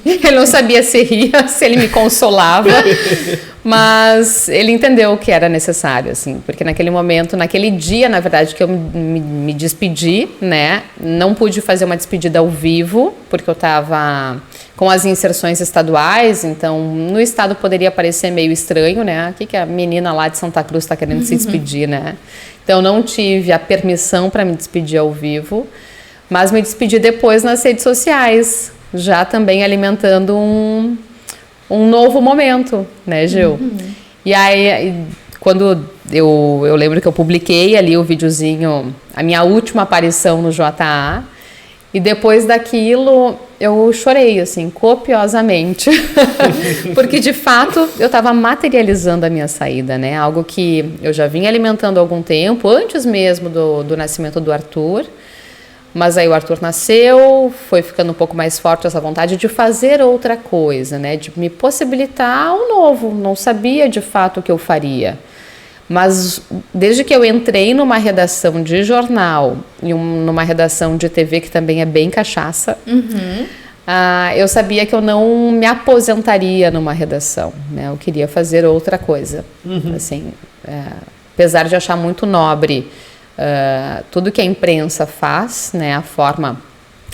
Ele não sabia se ria, se ele me consolava. Mas ele entendeu o que era necessário, assim. Porque naquele momento, naquele dia, na verdade, que eu me despedi, né? Não pude fazer uma despedida ao vivo, porque eu estava com as inserções estaduais. Então, no estado poderia parecer meio estranho, né? O que a menina lá de Santa Cruz está querendo se despedir, né? Então, não tive a permissão para me despedir ao vivo, mas me despedi depois nas redes sociais, já também alimentando um novo momento, né, Gil? E aí, quando eu lembro que eu publiquei ali o videozinho, a minha última aparição no JA, e depois daquilo eu chorei, assim, copiosamente, porque de fato eu estava materializando a minha saída, né? Algo que eu já vinha alimentando há algum tempo, antes mesmo do nascimento do Arthur, mas aí o Arthur nasceu, foi ficando um pouco mais forte essa vontade de fazer outra coisa, né? De me possibilitar o novo, não sabia de fato o que eu faria. Mas desde que eu entrei numa redação de jornal e numa redação de TV, que também é bem cachaça, eu sabia que eu não me aposentaria numa redação, né? Eu queria fazer outra coisa. Assim, apesar de achar muito nobre tudo que a imprensa faz, né? A forma,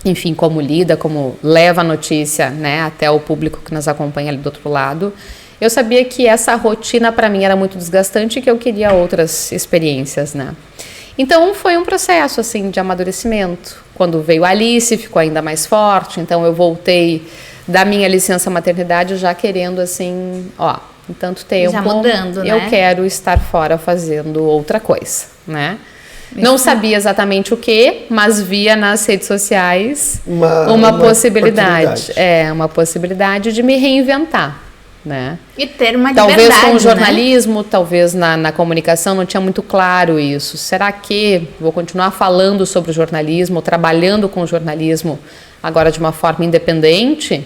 enfim, como lida, como leva a notícia, né? Até o público que nos acompanha ali do outro lado. Eu sabia que essa rotina para mim era muito desgastante e que eu queria outras experiências, né? Então foi um processo assim de amadurecimento. Quando veio a Alice, ficou ainda mais forte. Então eu voltei da minha licença maternidade já querendo assim, em tanto tempo, já mudando, eu né? quero estar fora fazendo outra coisa, né? Não sabia exatamente o que, mas via nas redes sociais uma possibilidade. Uma possibilidade de me reinventar. Né? E ter uma talvez liberdade, com o jornalismo, né? Talvez na comunicação não tinha muito claro isso. Será que vou continuar falando sobre o jornalismo, trabalhando com o jornalismo agora de uma forma independente?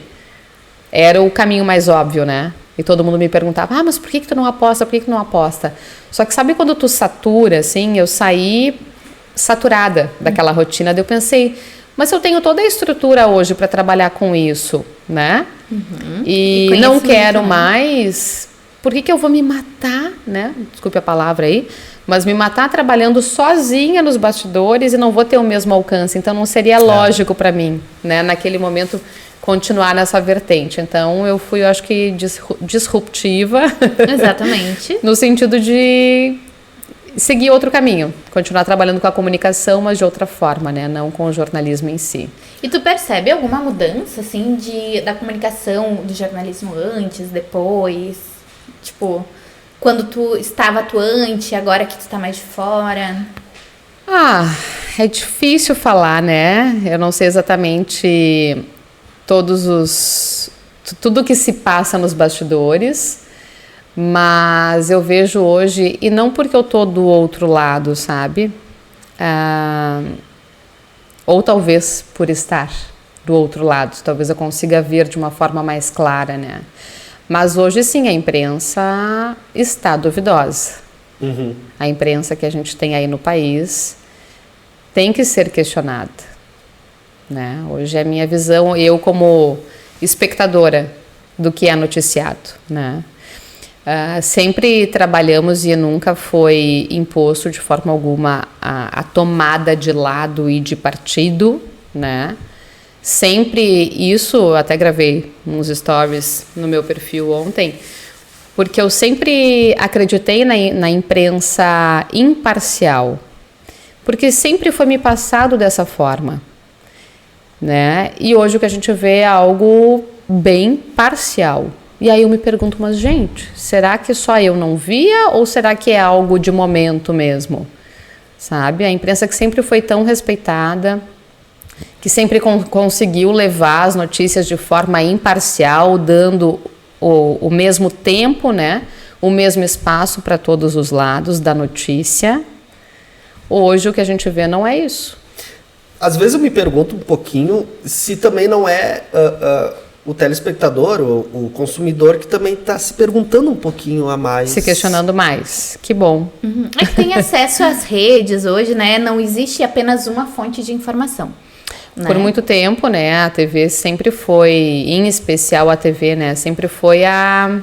Era o caminho mais óbvio, né? E todo mundo me perguntava, mas por que tu não aposta? Por que tu não aposta? Só que sabe quando tu satura, assim, eu saí saturada daquela rotina, daí eu pensei, mas eu tenho toda a estrutura hoje para trabalhar com isso, né? E não quero mais, por que eu vou me matar, né? Desculpe a palavra aí, mas me matar trabalhando sozinha nos bastidores e não vou ter o mesmo alcance, então não seria lógico para mim, né? Naquele momento, continuar nessa vertente. Então, eu fui, eu acho que, disruptiva. Exatamente. No sentido de seguir outro caminho. Continuar trabalhando com a comunicação, mas de outra forma, né? Não com o jornalismo em si. E tu percebe alguma mudança, assim, da comunicação, do jornalismo antes, depois? Tipo, quando tu estava atuante, agora que tu está mais de fora? É difícil falar, né? Eu não sei exatamente tudo que se passa nos bastidores, mas eu vejo hoje, e não porque eu tô do outro lado, sabe? Ou talvez por estar do outro lado, talvez eu consiga ver de uma forma mais clara, né? Mas hoje sim, a imprensa está duvidosa. A imprensa que a gente tem aí no país tem que ser questionada. Né? Hoje é a minha visão, eu como espectadora do que é noticiado, né? Sempre trabalhamos e nunca foi imposto de forma alguma a tomada de lado e de partido, né? Sempre isso, até gravei uns stories no meu perfil ontem, porque eu sempre acreditei na imprensa imparcial, porque sempre foi me passado dessa forma. Né? E hoje o que a gente vê é algo bem parcial. E aí eu me pergunto, mas gente, será que só eu não via ou será que é algo de momento mesmo? Sabe? A imprensa que sempre foi tão respeitada, que sempre conseguiu levar as notícias de forma imparcial, dando o mesmo tempo, né? O mesmo espaço para todos os lados da notícia. Hoje o que a gente vê não é isso. Às vezes eu me pergunto um pouquinho se também não é o telespectador, o consumidor, que também está se perguntando um pouquinho a mais. Se questionando mais. Que bom. É que tem acesso às redes hoje, né? Não existe apenas uma fonte de informação. Né? Por muito tempo, né? A TV sempre foi, em especial a TV, né? Sempre foi a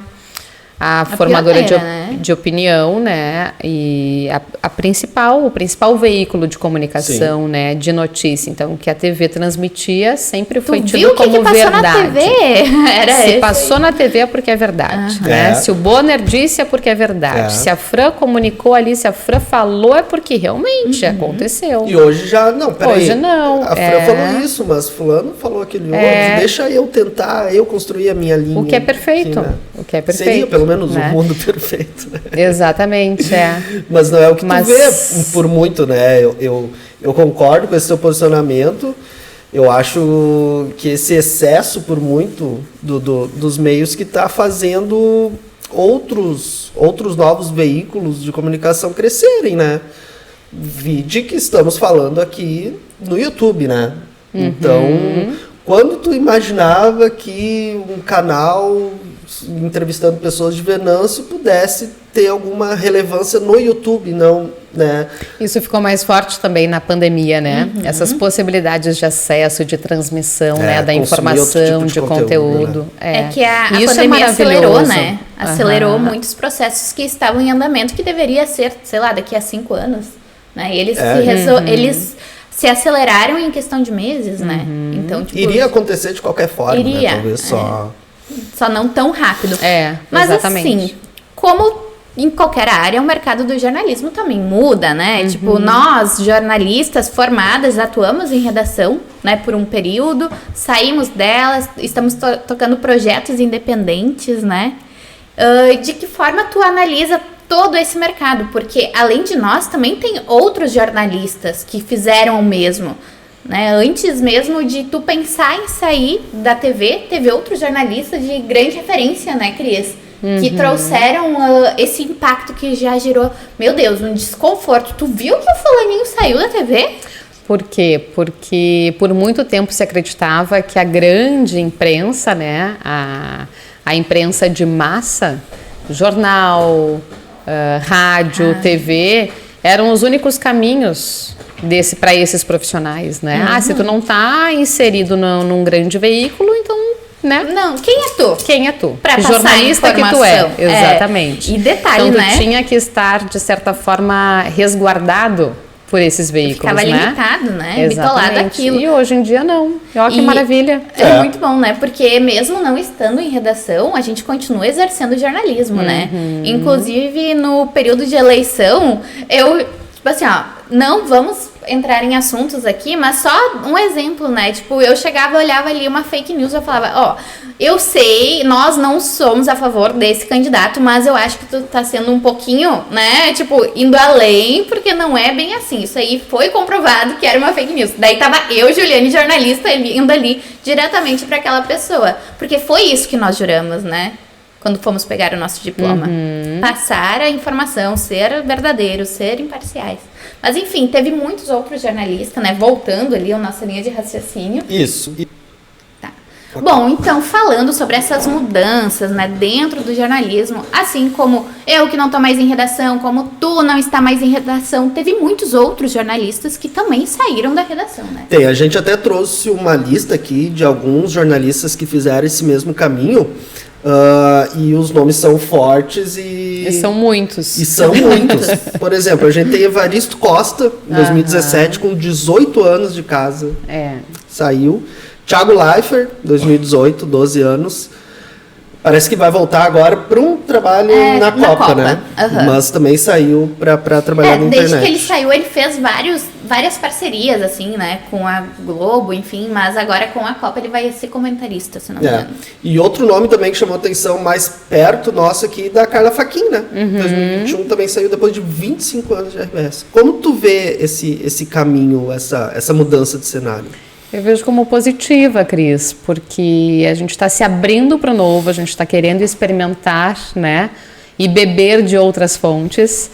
formadora pioneira, de opinião, né? E o principal veículo de comunicação, né? De notícia. Então, o que a TV transmitia sempre foi tido como verdade. Na TV? Se passou na TV é porque é verdade, né? Se o Bonner disse é porque é verdade. Se a Fran comunicou ali, se a Fran falou é porque realmente aconteceu. E hoje já, não, peraí. Hoje não. A Fran falou isso, mas fulano falou aquele outro. Deixa eu tentar, eu construir a minha linha. O que é perfeito. Aqui, né? O que é perfeito. Seria, pelo menos, né? um mundo perfeito. Né? Exatamente, Mas não é o que tu vê por muito, né? Eu concordo com esse seu posicionamento. Eu acho que esse excesso por muito dos meios que está fazendo outros novos veículos de comunicação crescerem, né? Vide que estamos falando aqui no YouTube, né? Então, quando tu imaginava que um canal entrevistando pessoas de Venâncio pudesse ter alguma relevância no YouTube, não, né? Isso ficou mais forte também na pandemia, né? Essas possibilidades de acesso, de transmissão, né? Da informação, tipo de conteúdo. Né? É que a isso pandemia acelerou, né? Acelerou muitos processos que estavam em andamento, que deveria ser, sei lá, daqui a 5 anos. Né? E eles eles se aceleraram em questão de meses, né? Então, tipo, iria acontecer de qualquer forma, né? Talvez só não tão rápido. Mas exatamente. Assim, como em qualquer área, o mercado do jornalismo também muda, né? Tipo, nós, jornalistas formadas, atuamos em redação, né? Por um período, saímos delas, estamos tocando projetos independentes, né? De que forma tu analisa todo esse mercado? Porque, além de nós, também tem outros jornalistas que fizeram o mesmo. Né? Antes mesmo de tu pensar em sair da TV, teve outros jornalistas de grande referência, né, Cris? Que trouxeram esse impacto que já gerou, meu Deus, um desconforto. Tu viu que o fulaninho saiu da TV? Por quê? Porque por muito tempo se acreditava que a grande imprensa, né, a imprensa de massa, jornal, rádio, TV, eram os únicos caminhos para esses profissionais, né? Se tu não tá inserido num grande veículo, então, né? Não, quem é tu? Quem é tu? Pra Que passar jornalista que tu é, exatamente. E detalhe, então, tu né? tinha que estar, de certa forma, resguardado por esses veículos, Ficava né? limitado, né? Bitolado Exatamente. aquilo. E hoje em dia não. Olha que E maravilha. É muito bom, né? Porque mesmo não estando em redação, a gente continua exercendo jornalismo, né? Inclusive, no período de eleição, tipo assim, ó, não vamos entrar em assuntos aqui, mas só um exemplo, né? Tipo, eu chegava, olhava ali uma fake news, eu falava, ó, eu sei, nós não somos a favor desse candidato, mas eu acho que tu tá sendo um pouquinho, né, tipo, indo além, porque não é bem assim. Isso aí foi comprovado que era uma fake news. Daí tava eu, Juliane, jornalista, indo ali diretamente para aquela pessoa. Porque foi isso que nós juramos, né? Quando fomos pegar o nosso diploma. Passar a informação, ser verdadeiro, ser imparciais. Mas enfim, teve muitos outros jornalistas, né? Voltando ali a nossa linha de raciocínio. Isso. Tá. Bom, então falando sobre essas mudanças, né, dentro do jornalismo, assim como eu que não tô mais em redação, como tu não está mais em redação, teve muitos outros jornalistas que também saíram da redação, né? Tem, a gente até trouxe uma lista aqui de alguns jornalistas que fizeram esse mesmo caminho. E os nomes são fortes e são muitos. E são muitos. Por exemplo, a gente tem Evaristo Costa, em 2017, com 18 anos de casa. Saiu. Thiago Leifert, 2018, 12 anos. Parece que vai voltar agora para um trabalho na Copa, né? Mas também saiu para trabalhar na internet. Desde que ele saiu, ele fez várias parcerias, assim, né? Com a Globo, enfim. Mas agora com a Copa ele vai ser comentarista, se não me engano. E outro nome também que chamou atenção mais perto nosso aqui, da Carla Fachin, né? 2021 também saiu depois de 25 anos de RBS. Como tu vê esse caminho, essa mudança de cenário? Eu vejo como positiva, Cris, porque a gente está se abrindo para o novo, a gente está querendo experimentar, né, e beber de outras fontes.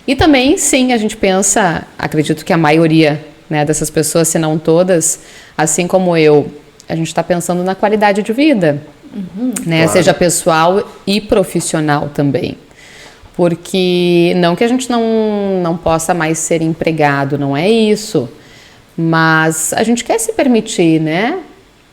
E também, sim, a gente pensa, acredito que a maioria, né, dessas pessoas, se não todas, assim como eu, a gente está pensando na qualidade de vida, né, claro. Seja pessoal e profissional também. Porque não que a gente não possa mais ser empregado, não é isso. Mas a gente quer se permitir, né?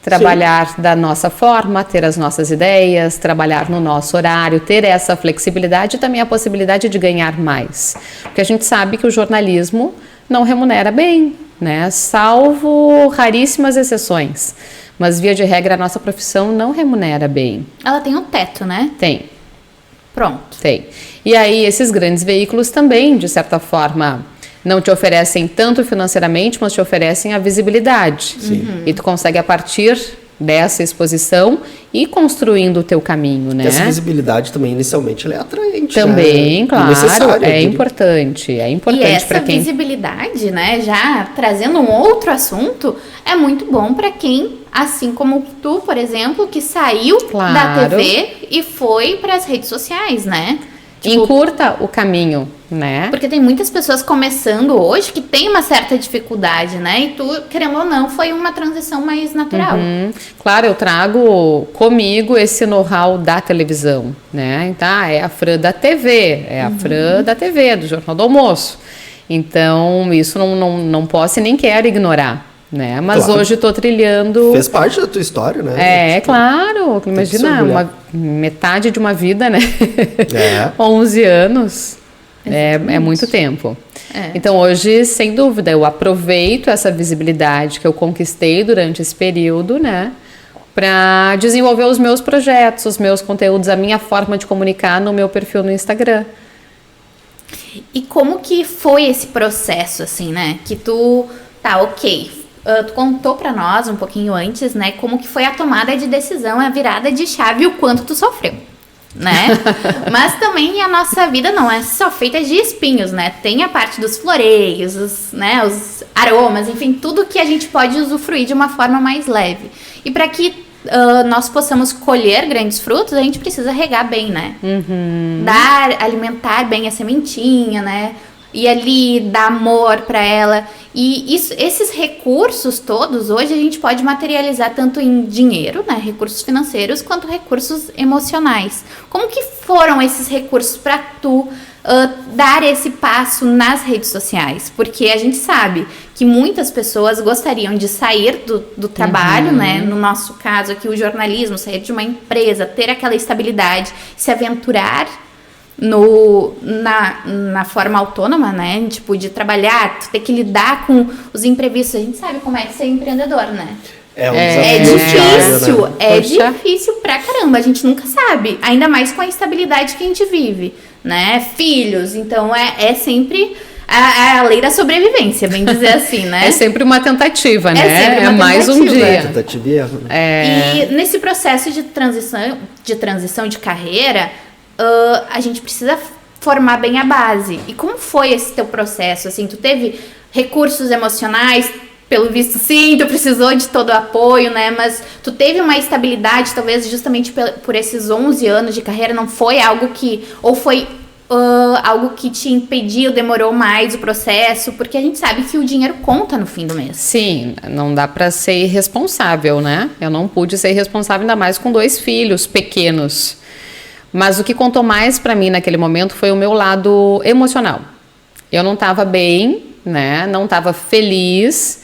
Trabalhar Sim. da nossa forma, ter as nossas ideias, trabalhar no nosso horário, ter essa flexibilidade e também a possibilidade de ganhar mais. Porque a gente sabe que o jornalismo não remunera bem, né? Salvo raríssimas exceções. Mas, via de regra, a nossa profissão não remunera bem. Ela tem um teto, né? Tem. Pronto. Tem. E aí, esses grandes veículos também, de certa forma, não te oferecem tanto financeiramente, mas te oferecem a visibilidade. E tu consegue, a partir dessa exposição, ir construindo o teu caminho, né? Essa visibilidade também, inicialmente, ela é atraente, também, né? Claro, é importante. É importante e essa para quem... visibilidade, né, já trazendo um outro assunto, é muito bom para quem, assim como tu, por exemplo, que saiu da TV e foi para as redes sociais, né? Tipo, encurta o caminho, né? Porque tem muitas pessoas começando hoje que tem uma certa dificuldade, né? E tu, querendo ou não, foi uma transição mais natural. Claro, eu trago comigo esse know-how da televisão, né? Então, é a Fran da TV, é a Fran da TV, do Jornal do Almoço. Então, isso não posso e nem quero ignorar. Né? Mas claro. Hoje estou trilhando... Fez parte da tua história, né? Claro. Imagina, metade de uma vida, né? 11 anos. É muito tempo. Então, hoje, sem dúvida, eu aproveito essa visibilidade que eu conquistei durante esse período, né? Para desenvolver os meus projetos, os meus conteúdos, a minha forma de comunicar no meu perfil no Instagram. E como que foi esse processo, assim, né? Que tu... Tá, ok... tu contou pra nós um pouquinho antes, né, como que foi a tomada de decisão, a virada de chave e o quanto tu sofreu, né? Mas também a nossa vida não é só feita de espinhos, né? Tem a parte dos floreios, os aromas, enfim, tudo que a gente pode usufruir de uma forma mais leve. E para que nós possamos colher grandes frutos, a gente precisa regar bem, né? Alimentar bem a sementinha, né? ir ali, dar amor para ela. E esses recursos todos, hoje a gente pode materializar tanto em dinheiro, né, recursos financeiros, quanto recursos emocionais. Como que foram esses recursos para tu dar esse passo nas redes sociais? Porque a gente sabe que muitas pessoas gostariam de sair do trabalho, né? No nosso caso aqui, o jornalismo, sair de uma empresa, ter aquela estabilidade, se aventurar na forma autônoma, né? Tipo, de trabalhar, ter que lidar com os imprevistos. A gente sabe como é que ser empreendedor, né? É um difícil, diário, né? Difícil pra caramba, a gente nunca sabe, ainda mais com a instabilidade que a gente vive, né? Filhos, então é sempre a lei da sobrevivência, bem dizer assim, né? É sempre uma tentativa, né? Sempre uma mais um tentativa. dia. Tentativa e erro, né? E nesse processo de transição de carreira, a gente precisa formar bem a base. E como foi esse teu processo? Assim, tu teve recursos emocionais? Pelo visto, sim, tu precisou de todo o apoio, né? Mas tu teve uma estabilidade, talvez justamente por esses 11 anos de carreira, não foi algo que... Ou foi algo que te impediu, demorou mais o processo? Porque a gente sabe que o dinheiro conta no fim do mês. Sim, não dá para ser irresponsável, né? Eu não pude ser irresponsável, ainda mais com 2 filhos pequenos. Mas o que contou mais para mim naquele momento foi o meu lado emocional. Eu não estava bem, né? Não estava feliz.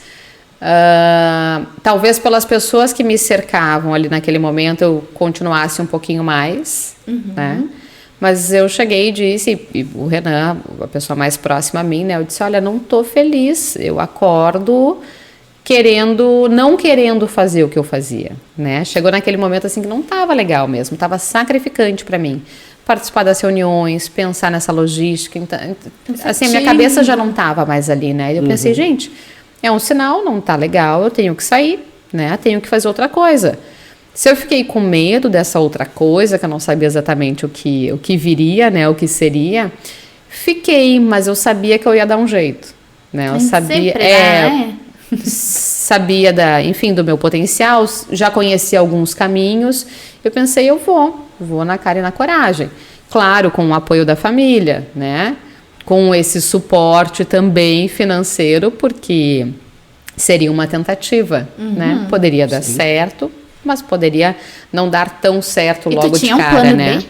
Talvez pelas pessoas que me cercavam ali naquele momento eu continuasse um pouquinho mais, né? Mas eu cheguei e disse, e o Renan, a pessoa mais próxima a mim, né? Eu disse, olha, não tô feliz, eu acordo não querendo fazer o que eu fazia, né? Chegou naquele momento assim que não tava legal mesmo, tava sacrificante para mim. Participar das reuniões, pensar nessa logística, então, assim, a minha cabeça já não tava mais ali, né? E eu pensei, gente, é um sinal, não tá legal, eu tenho que sair, né? Tenho que fazer outra coisa. Se eu fiquei com medo dessa outra coisa, que eu não sabia exatamente o que viria, né? O que seria, fiquei, mas eu sabia que eu ia dar um jeito, né? Eu sabia, sabia enfim, do meu potencial, já conhecia alguns caminhos. Eu pensei, eu vou na cara e na coragem. Claro, com o apoio da família, né? Com esse suporte também financeiro, porque seria uma tentativa, né? Poderia dar certo, mas poderia não dar tão certo logo de cara, plano né? B?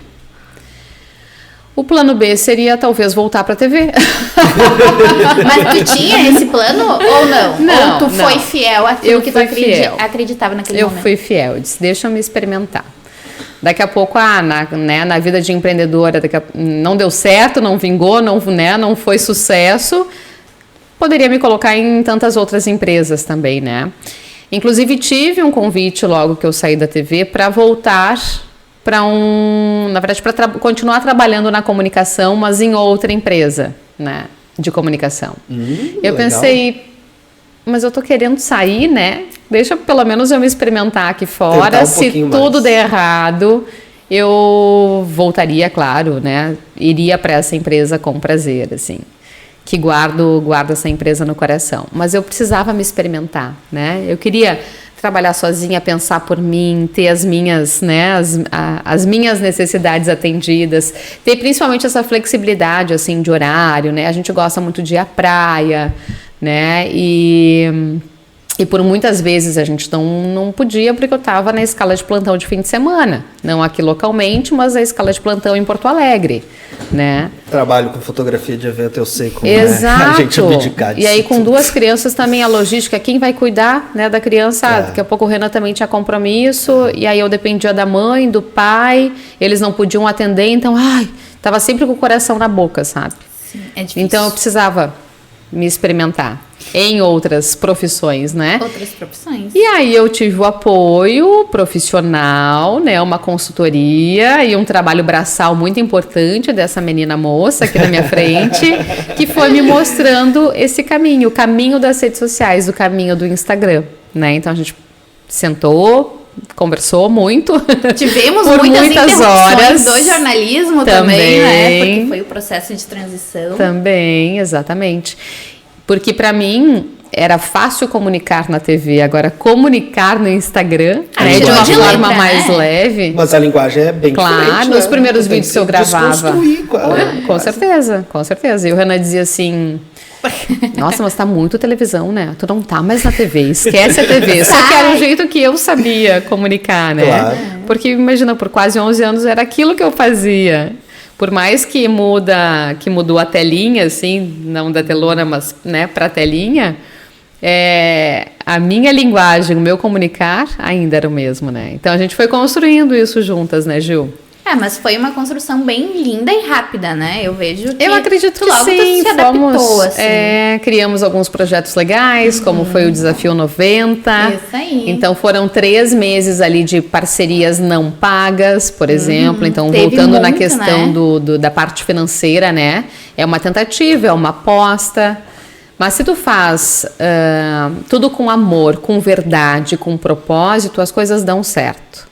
O plano B seria talvez voltar para a TV. Mas tu tinha esse plano ou não? Não, ou tu foi fiel àquilo que tu acreditava naquele momento? Eu fui fiel, eu disse, deixa eu me experimentar. Daqui a pouco, na vida de empreendedora, não deu certo, não vingou, não foi sucesso. Poderia me colocar em tantas outras empresas também, né? Inclusive, tive um convite logo que eu saí da TV para voltar na verdade, para continuar trabalhando na comunicação, mas em outra empresa, né, de comunicação. Eu pensei, mas eu tô querendo sair, né? Deixa pelo menos eu me experimentar aqui fora. Se tudo der errado, eu voltaria, claro, né? Iria para essa empresa com prazer, assim. Que guardo essa empresa no coração. Mas eu precisava me experimentar, né? Eu queria trabalhar sozinha, pensar por mim, ter as minhas, né, as minhas necessidades atendidas, ter principalmente essa flexibilidade, assim, de horário, né? A gente gosta muito de ir à praia, né? E por muitas vezes a gente não podia porque eu estava na escala de plantão de fim de semana. Não aqui localmente, mas a escala de plantão em Porto Alegre, né? Trabalho com fotografia de evento, eu sei como Exato. A gente abdicar disso. E aí com 2 crianças também a logística, quem vai cuidar, né, da criança? Daqui a pouco o Renan também tinha compromisso, e aí eu dependia da mãe, do pai, eles não podiam atender, então, tava sempre com o coração na boca, sabe? Sim, é difícil. Então eu precisava me experimentar em outras profissões, né? Outras profissões. E aí eu tive o apoio profissional, né? Uma consultoria e um trabalho braçal muito importante dessa menina moça aqui na minha frente, que foi me mostrando esse caminho, o caminho das redes sociais, o caminho do Instagram, né? Então a gente sentou, conversou muito. Tivemos por muitas horas do jornalismo também, né? Porque foi o processo de transição. Também, exatamente. Porque para mim, era fácil comunicar na TV, agora comunicar no Instagram, né, de tirou uma de forma letra, mais né? leve. Mas a linguagem é bem Claro, diferente, nos né? primeiros Tem vídeos que eu gravava. desconstruir, Com quase. certeza, com certeza. E o Renan dizia assim: nossa, mas tá muito televisão, né? Tu não tá mais na TV, esquece a TV. Só que era o jeito que eu sabia comunicar, né? Claro. Porque imagina, por quase 11 anos era aquilo que eu fazia. Por mais que mudou a telinha, assim, não da telona, mas, né, pra telinha, a minha linguagem, o meu comunicar ainda era o mesmo, né? Então a gente foi construindo isso juntas, né, Gil? Mas foi uma construção bem linda e rápida, né? Eu vejo que Eu acredito que logo tu sim, se adaptou, fomos, assim. criamos alguns projetos legais, como foi o Desafio 90. Isso aí. Então foram 3 meses ali de parcerias não pagas, por exemplo. Então Teve voltando na muito, questão né? da parte financeira, né? É uma tentativa, é uma aposta. Mas se tu faz tudo com amor, com verdade, com propósito, as coisas dão certo.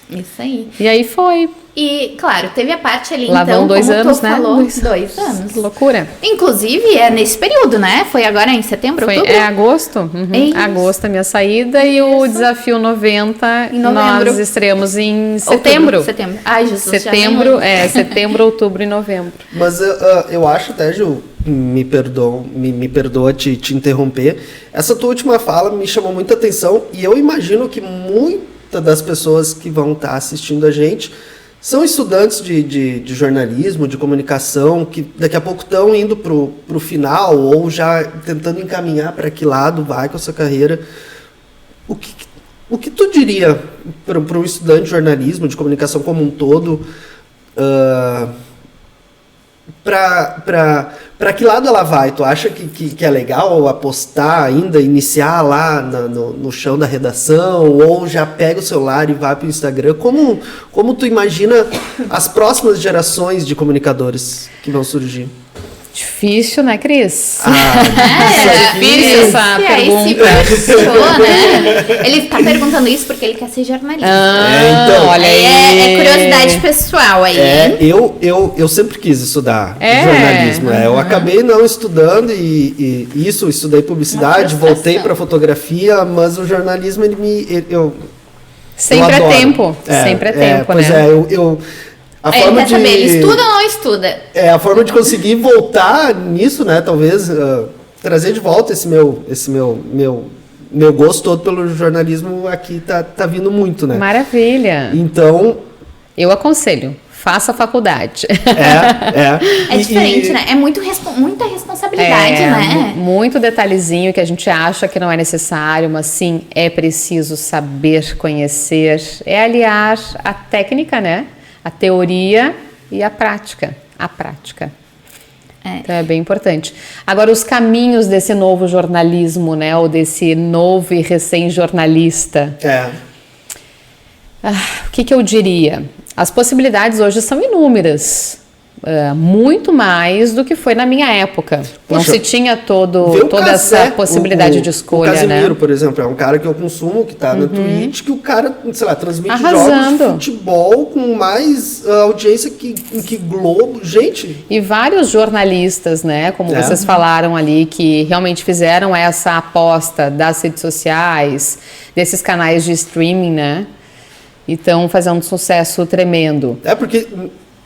Isso aí. E aí foi. E, claro, teve a parte ali, Lá então, vão 2 como anos, tu né? falou, 2 anos. Loucura. Inclusive, é nesse período, né? Foi agora em setembro, Foi, outubro? agosto. Uhum. Isso. Agosto a minha saída e o Desafio 90 Em novembro. nós estreamos em Outubro, setembro. setembro. Ai, Jesus, Setembro, já nem setembro, outubro e novembro. Mas eu acho até, Gil, me perdoa te interromper. Essa tua última fala me chamou muita atenção e eu imagino que muitas das pessoas que vão estar assistindo a gente são estudantes de jornalismo, de comunicação, que daqui a pouco estão indo pro final ou já tentando encaminhar para que lado vai com a sua carreira. O que tu diria para um estudante de jornalismo, de comunicação como um todo, para que lado ela vai? Tu acha que é legal apostar ainda, iniciar lá no chão da redação, ou já pega o celular e vai para o Instagram? Como tu imagina as próximas gerações de comunicadores que vão surgir? Difícil, né, Cris? É difícil essa pergunta. Puxou, né? Ele tá perguntando isso porque ele quer ser jornalista. Então, olha aí. É curiosidade pessoal aí. Eu sempre quis estudar É. jornalismo. Eu acabei não estudando e isso, estudei publicidade, Uma frustração. voltei para fotografia, mas o jornalismo eu Sempre é adoro. tempo. Sempre é tempo, pois né? A Aí forma ele quer saber, ele estuda ou não estuda? a forma de conseguir voltar nisso, né? Talvez trazer de volta esse meu gosto todo pelo jornalismo aqui tá vindo muito, né? Maravilha. Então, Eu aconselho, faça a faculdade. É diferente, né? É muita responsabilidade, né? Muito detalhezinho que a gente acha que não é necessário, mas sim é preciso saber, conhecer, aliar a técnica, né? A teoria e a prática. Então é bem importante. Agora, os caminhos desse novo jornalismo, né? Ou desse novo e recém-jornalista. O que eu diria? As possibilidades hoje são inúmeras. Muito mais do que foi na minha época. Não Poxa, se tinha toda Cazé, essa possibilidade de escolha, o Casimiro, né? por exemplo, é um cara que eu consumo, que tá na Twitch, que o cara, sei lá, transmite Arrasando. jogos de futebol com mais audiência que Globo. Gente, E vários jornalistas, né, como vocês falaram ali, que realmente fizeram essa aposta das redes sociais, desses canais de streaming, né? E estão fazendo um sucesso tremendo. porque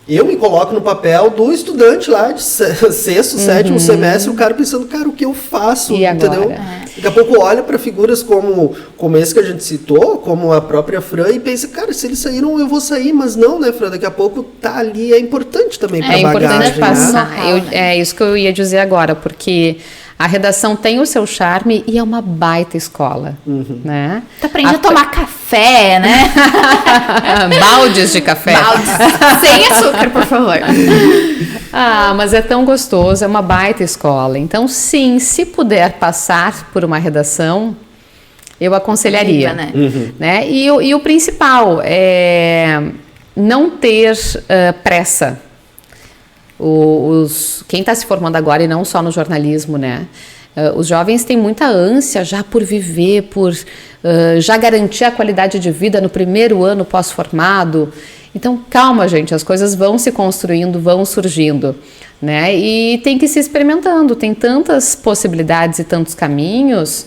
eu me coloco no papel do estudante lá de sexto, sétimo semestre, o cara pensando, cara, o que eu faço? E entendeu? agora? Daqui a pouco olha para figuras como esse que a gente citou, como a própria Fran, e pensa, cara, se eles saíram, eu vou sair, mas não, né, Fran? Daqui a pouco tá ali, é importante também para É importante bagagem, passar. né? É isso que eu ia dizer agora, porque a redação tem o seu charme e é uma baita escola, né? Tu aprende a tomar café, né? Baldes de café. Baldes. Sem açúcar, por favor. Mas é tão gostoso, é uma baita escola. Então, sim, se puder passar por uma redação, eu aconselharia. Viva, Né? E o principal é não ter pressa. Quem está se formando agora, e não só no jornalismo, né? Os jovens têm muita ânsia já por viver, por já garantir a qualidade de vida no primeiro ano pós-formado. Então, calma, gente, as coisas vão se construindo, vão surgindo, né? E tem que ir se experimentando, tem tantas possibilidades e tantos caminhos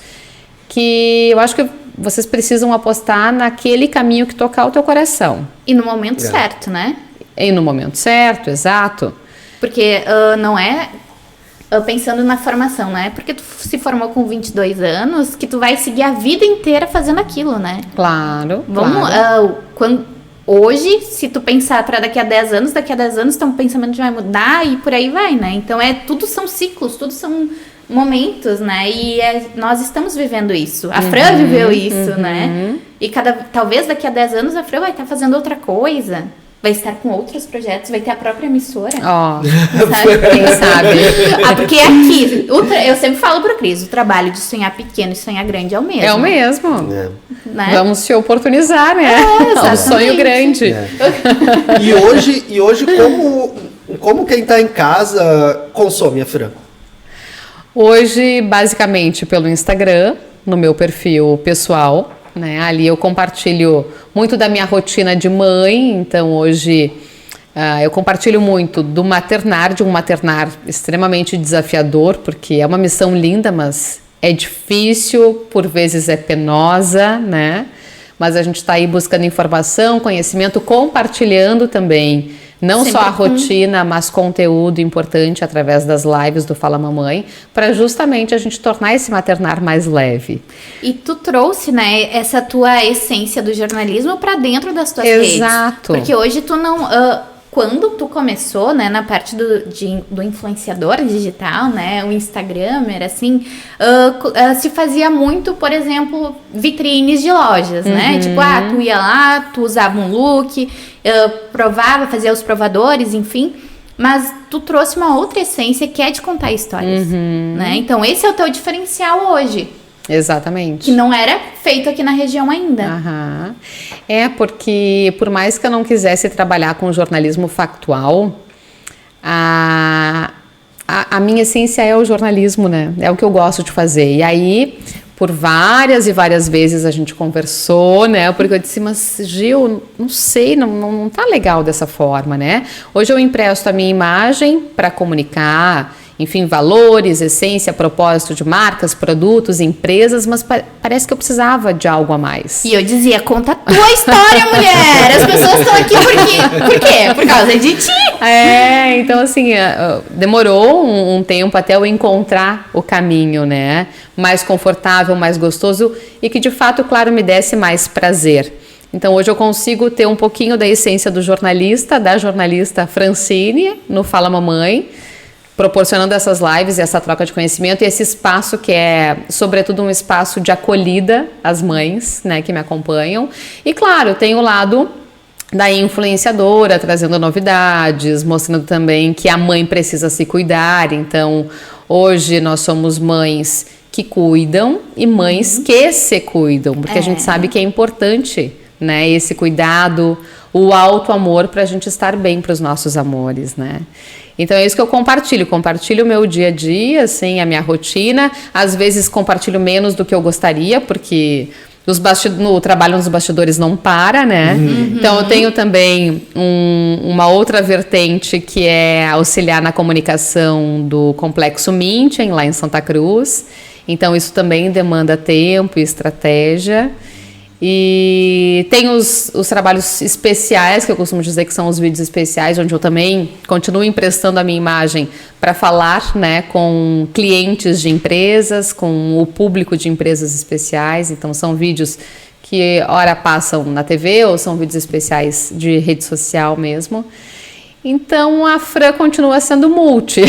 que eu acho que vocês precisam apostar naquele caminho que tocar o teu coração. E no momento certo, né? E no momento certo, exato. Porque não é pensando na formação, né? Porque tu se formou com 22 anos que tu vai seguir a vida inteira fazendo aquilo, né? Claro, Vamos, hoje, se tu pensar para daqui a 10 anos teu pensamento já vai mudar e por aí vai, né? Então, tudo são ciclos, tudo são momentos, né? E nós estamos vivendo isso. A Fran viveu isso, né? E talvez daqui a 10 anos a Fran vai estar fazendo outra coisa. Vai estar com outros projetos, vai ter a própria emissora. Quem sabe? Porque aqui, eu sempre falo pro Cris, o trabalho de sonhar pequeno e sonhar grande é o mesmo. É o mesmo. Né? Vamos se oportunizar, né? É um sonho grande. E hoje como quem tá em casa consome a Fran? Hoje, basicamente, pelo Instagram, no meu perfil pessoal, né? Ali eu compartilho muito da minha rotina de mãe, então hoje eu compartilho muito de um maternar extremamente desafiador, porque é uma missão linda, mas é difícil, por vezes é penosa, né? Mas a gente está aí buscando informação, conhecimento, compartilhando também, não só a rotina, mas conteúdo importante através das lives do Fala Mamãe, para justamente a gente tornar esse maternar mais leve. E tu trouxe, né, essa tua essência do jornalismo para dentro das tuas redes. Exato. Porque hoje tu não... quando tu começou, né, na parte do influenciador digital, né, o Instagramer, assim, se fazia muito, por exemplo, vitrines de lojas, né? Tipo, tu ia lá, tu usava um look, provava, fazia os provadores, enfim. Mas tu trouxe uma outra essência que é de contar histórias, né? Então, esse é o teu diferencial hoje. Exatamente. Que não era feito aqui na região ainda. Porque por mais que eu não quisesse trabalhar com jornalismo factual, a minha essência é o jornalismo, né? É o que eu gosto de fazer. E aí, por várias e várias vezes a gente conversou, né? Porque eu disse, mas Gil, não sei, não tá legal dessa forma, né? Hoje eu empresto a minha imagem para comunicar, enfim, valores, essência, propósito de marcas, produtos, empresas, mas parece que eu precisava de algo a mais. E eu dizia, conta a tua história, mulher! As pessoas estão aqui por quê? Por causa de ti! Então assim, demorou um tempo até eu encontrar o caminho, né? Mais confortável, mais gostoso e que de fato, claro, me desse mais prazer. Então hoje eu consigo ter um pouquinho da essência do jornalista, da jornalista Francine, no Fala Mamãe, proporcionando essas lives e essa troca de conhecimento e esse espaço que é, sobretudo, um espaço de acolhida às mães, né, que me acompanham. E, claro, tem o lado da influenciadora, trazendo novidades, mostrando também que a mãe precisa se cuidar. Então, hoje nós somos mães que cuidam e mães que se cuidam, porque a gente sabe que é importante, né, esse cuidado, o alto amor para a gente estar bem para os nossos amores, né? Então é isso que eu compartilho o meu dia a dia, assim, a minha rotina, às vezes compartilho menos do que eu gostaria, porque o trabalho nos bastidores não para, né? Então eu tenho também uma outra vertente que é auxiliar na comunicação do Complexo Minting, lá em Santa Cruz. Então isso também demanda tempo e estratégia. E tem os trabalhos especiais, que eu costumo dizer que são os vídeos especiais, onde eu também continuo emprestando a minha imagem para falar, né, com clientes de empresas, com o público de empresas especiais. Então são vídeos que ora passam na TV ou são vídeos especiais de rede social mesmo. Então a Fran continua sendo multi.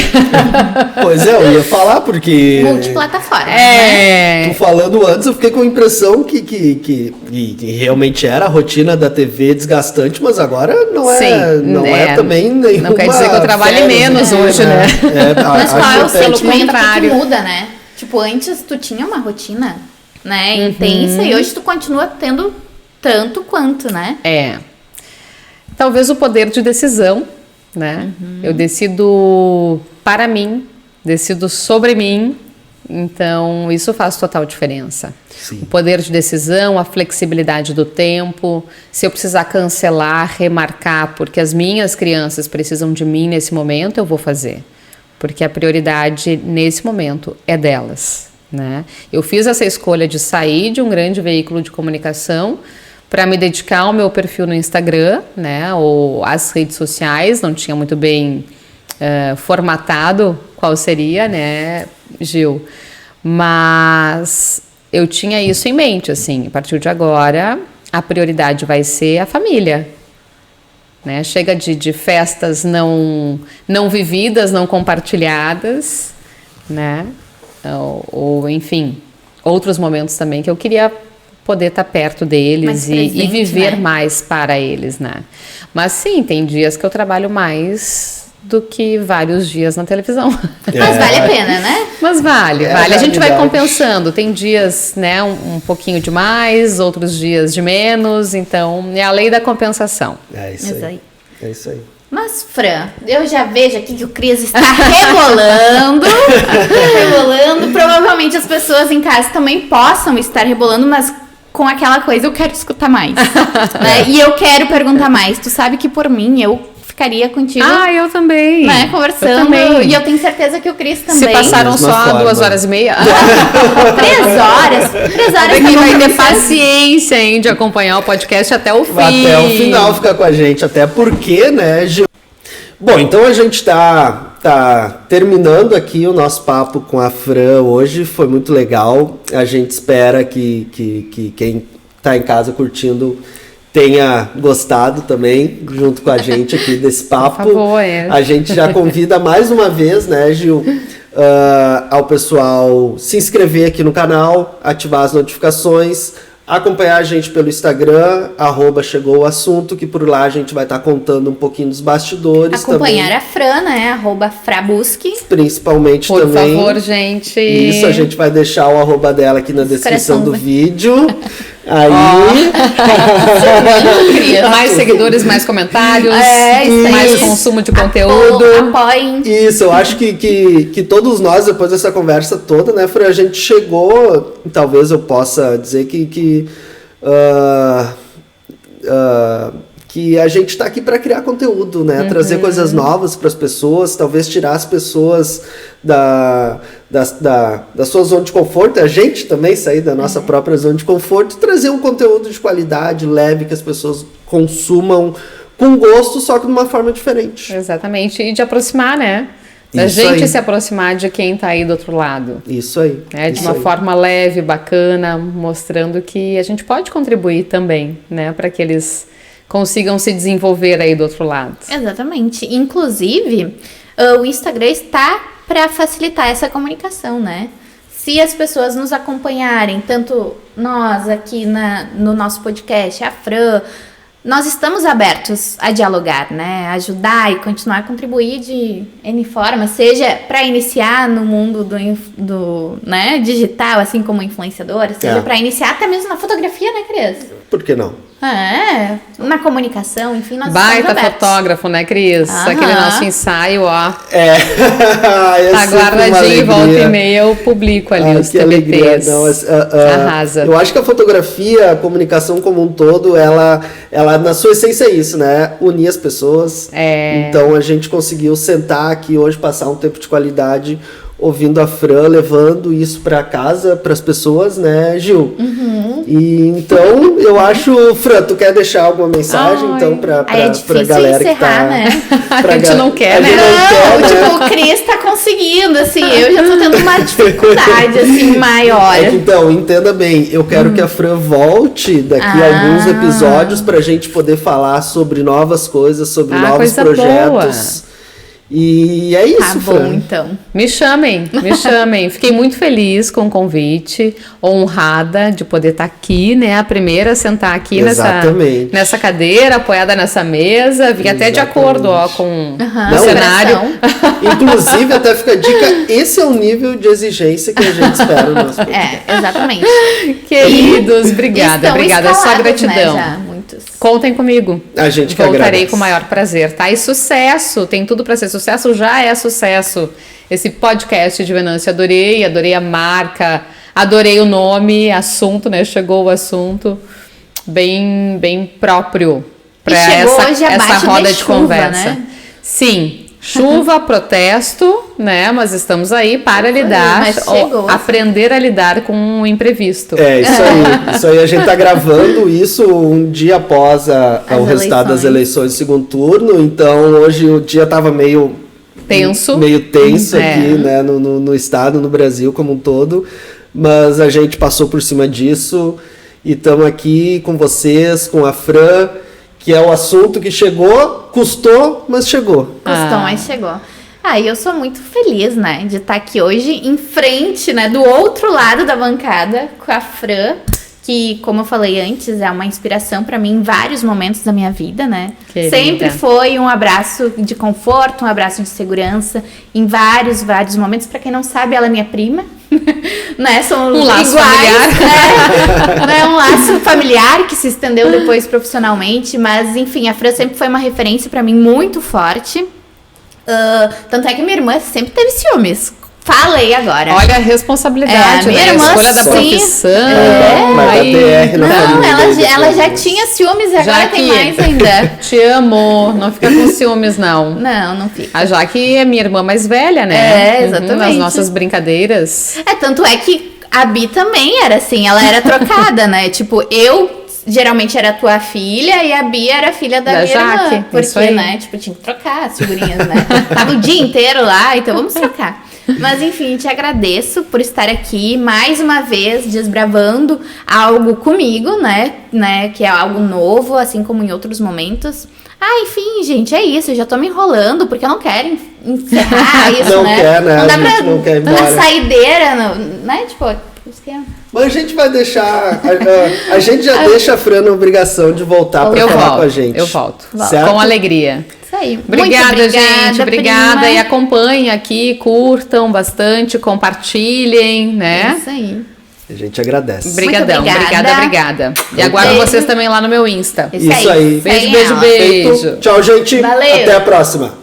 Pois é, eu ia falar porque... Multiplataforma, né? Tu falando antes, eu fiquei com a impressão que realmente era a rotina da TV desgastante, mas agora não é também nenhuma... Não quer dizer que eu trabalhe menos hoje, né? Mas qual é o sentimento que muda, né? Tipo, antes tu tinha uma rotina, né, intensa, e hoje tu continua tendo tanto quanto, né? Talvez o poder de decisão, né? Eu decido para mim, decido sobre mim Então, isso faz total diferença. Sim. O poder de decisão, a flexibilidade do tempo, se eu precisar cancelar, remarcar, porque as minhas crianças precisam de mim nesse momento, eu vou fazer. Porque a prioridade nesse momento é delas, né? Eu fiz essa escolha de sair de um grande veículo de comunicação para me dedicar ao meu perfil no Instagram, né? Ou às redes sociais, não tinha muito bem formatado qual seria, né, Gil? Mas eu tinha isso em mente, assim, a partir de agora a prioridade vai ser a família, né? Chega de festas não vividas, não compartilhadas, né? Ou enfim, outros momentos também que eu queria poder estar perto deles e viver, né, mais para eles, né? Mas sim, tem dias que eu trabalho mais do que vários dias na televisão. Mas vale a pena, né? Mas vale. A gente vai compensando. Tem dias, né, um pouquinho de mais, outros dias de menos. Então, é a lei da compensação. É isso aí. É isso aí. Mas, Fran, eu já vejo aqui que o Cris está rebolando. Rebolando. Provavelmente as pessoas em casa também possam estar rebolando, mas com aquela coisa, eu quero escutar mais. Né? E eu quero perguntar mais. Tu sabe que por mim, eu ficaria contigo. Ah, eu também. Né, conversando. Eu também. E eu tenho certeza que o Cris também. Se passaram só 2 horas e meia. 3 horas. 3 horas Quem vai ter ser. paciência, hein, de acompanhar o podcast até o fim. Até o final ficar com a gente. Até porque, né, Gil? Bom, então a gente tá terminando aqui o nosso papo com a Fran hoje. Foi muito legal. A gente espera que quem tá em casa curtindo tenha gostado também, junto com a gente aqui desse papo. Por favor, A gente já convida mais uma vez, né, Gil, ao pessoal se inscrever aqui no canal, ativar as notificações, acompanhar a gente pelo Instagram, @chegouoassunto, que por lá a gente vai estar contando um pouquinho dos bastidores. Acompanhar também. a Fran, né, @frabusque. Principalmente por também. Por favor, gente. Isso, a gente vai deixar o @ dela aqui na descrição do vídeo. Aí. Mais seguidores, mais comentários, mais consumo de conteúdo. Apoiem. Isso, eu acho que todos nós, depois dessa conversa toda, né, Fran, a gente chegou, talvez eu possa dizer que a gente está aqui para criar conteúdo, né? Trazer coisas novas para as pessoas, talvez tirar as pessoas da sua zona de conforto, a gente também sair da nossa própria zona de conforto e trazer um conteúdo de qualidade, leve, que as pessoas consumam com gosto, só que de uma forma diferente. Exatamente, e de aproximar, né? Da Isso gente aí. se aproximar de quem tá aí do outro lado. Isso aí. Né? De isso uma aí. forma leve, bacana, mostrando que a gente pode contribuir também, né? Para que eles consigam se desenvolver aí do outro lado. Exatamente. Inclusive, o Instagram está para facilitar essa comunicação, né? Se as pessoas nos acompanharem, tanto nós aqui no nosso podcast, a Fran, nós estamos abertos a dialogar, né? A ajudar e continuar a contribuir de N formas, seja para iniciar no mundo do né, digital, assim como influenciadora, seja para iniciar até mesmo na fotografia, né, Cris? Por que não? Na comunicação, enfim, nós Baita estamos abertos. fotógrafo, né, Cris? Aham. Aquele nosso ensaio, ó. Tá guardadinho, volta e meia, eu publico ali os que alegria. TBTs. Não, Arrasa. Eu acho que a fotografia, a comunicação como um todo, ela na sua essência é isso, né? Unir as pessoas. Então a gente conseguiu sentar aqui hoje, passar um tempo de qualidade ouvindo a Fran, levando isso para casa, para as pessoas, né, Gil? E então, eu acho, Fran, tu quer deixar alguma mensagem, então, pra galera encerrar, que tá... né? A gente não quer, né? Não, tipo, o Cris tá conseguindo, assim, eu já tô tendo uma dificuldade, assim, maior. É que, então, entenda bem, eu quero que a Fran volte daqui a alguns episódios pra gente poder falar sobre novas coisas, sobre novos projetos. Boa. E é isso, Tá bom, Fran. então. Me chamem. Fiquei muito feliz com o convite, honrada de poder estar aqui, né? A primeira a sentar aqui nessa cadeira, apoiada nessa mesa. Vim até de acordo, ó, com o cenário. Inclusive, até fica a dica, esse é o nível de exigência que a gente espera no nosso podcast. Exatamente. Queridos, obrigada, Estão só escalados, gratidão. Né, já, muitos. projetos. Contem comigo. A gente que Voltarei agradece. com o maior prazer, tá? E sucesso, tem tudo para ser sucesso, já é sucesso. Esse podcast de Venâncio, adorei a marca, adorei o nome, assunto, né? Chegou o assunto bem próprio para chegou hoje essa abaixo roda de de chuva, conversa. né? Sim, chuva, protesto, né? Mas estamos aí para lidar, mas chegou. aprender a lidar com o imprevisto. É, isso aí. Isso aí, a gente tá gravando isso um dia após o resultado das eleições do segundo turno, então hoje o dia tava meio Tenso. aqui, né, no estado, no Brasil como um todo, mas a gente passou por cima disso e estamos aqui com vocês, com a Fran, que é o assunto que chegou, custou, mas chegou. Custou, mas chegou. E eu sou muito feliz, né, de estar aqui hoje em frente, né, do outro lado da bancada, com a Fran, que, como eu falei antes, é uma inspiração para mim em vários momentos da minha vida, né? Querida. Sempre foi um abraço de conforto, um abraço de segurança, em vários momentos. Para quem não sabe, ela é minha prima, né? Somos Um laço iguais. É um laço familiar que se estendeu depois profissionalmente, mas enfim, a Fran sempre foi uma referência para mim muito forte. Tanto é que minha irmã sempre teve ciúmes. Falei agora. Olha a responsabilidade, minha né? A irmã, escolha da sim. profissão. Vai dar Aí, DR na Não, família. ela já tinha ciúmes e agora tem mais ainda. Te amo, não fica com ciúmes, não. Não fica. A Jaque é minha irmã mais velha, né? É, exatamente. Nas nossas brincadeiras. Tanto é que a Bi também era assim, ela era trocada, né? Tipo, eu geralmente era tua filha e a Bia era filha da minha Jaque, irmã. isso Porque, aí. né? Tipo, tinha que trocar as figurinhas, né? Tava o dia inteiro lá, então vamos trocar. Mas enfim, te agradeço por estar aqui mais uma vez desbravando algo comigo, né? Que é algo novo, assim como em outros momentos. Enfim, gente, é isso. Eu já tô me enrolando porque eu não quero encerrar isso, Não né? quer, né? Não dá A gente pra não quer ir uma embora. saideira, né? Tipo, esquema. Mas a gente vai deixar. A gente já deixa a Fran na obrigação de voltar para falar com a gente. Eu volto. Certo? Com alegria. Isso aí. Obrigada, Muito gente. Obrigada. prima. E acompanhem aqui, curtam bastante, compartilhem, né? Isso aí. A gente agradece. Obrigadão, obrigada. obrigada. E aguardo Beijo. vocês também lá no meu Insta. Isso aí. Beijo, Segue beijo, ela. beijo. Feito. Tchau, gente. Valeu. Até a próxima.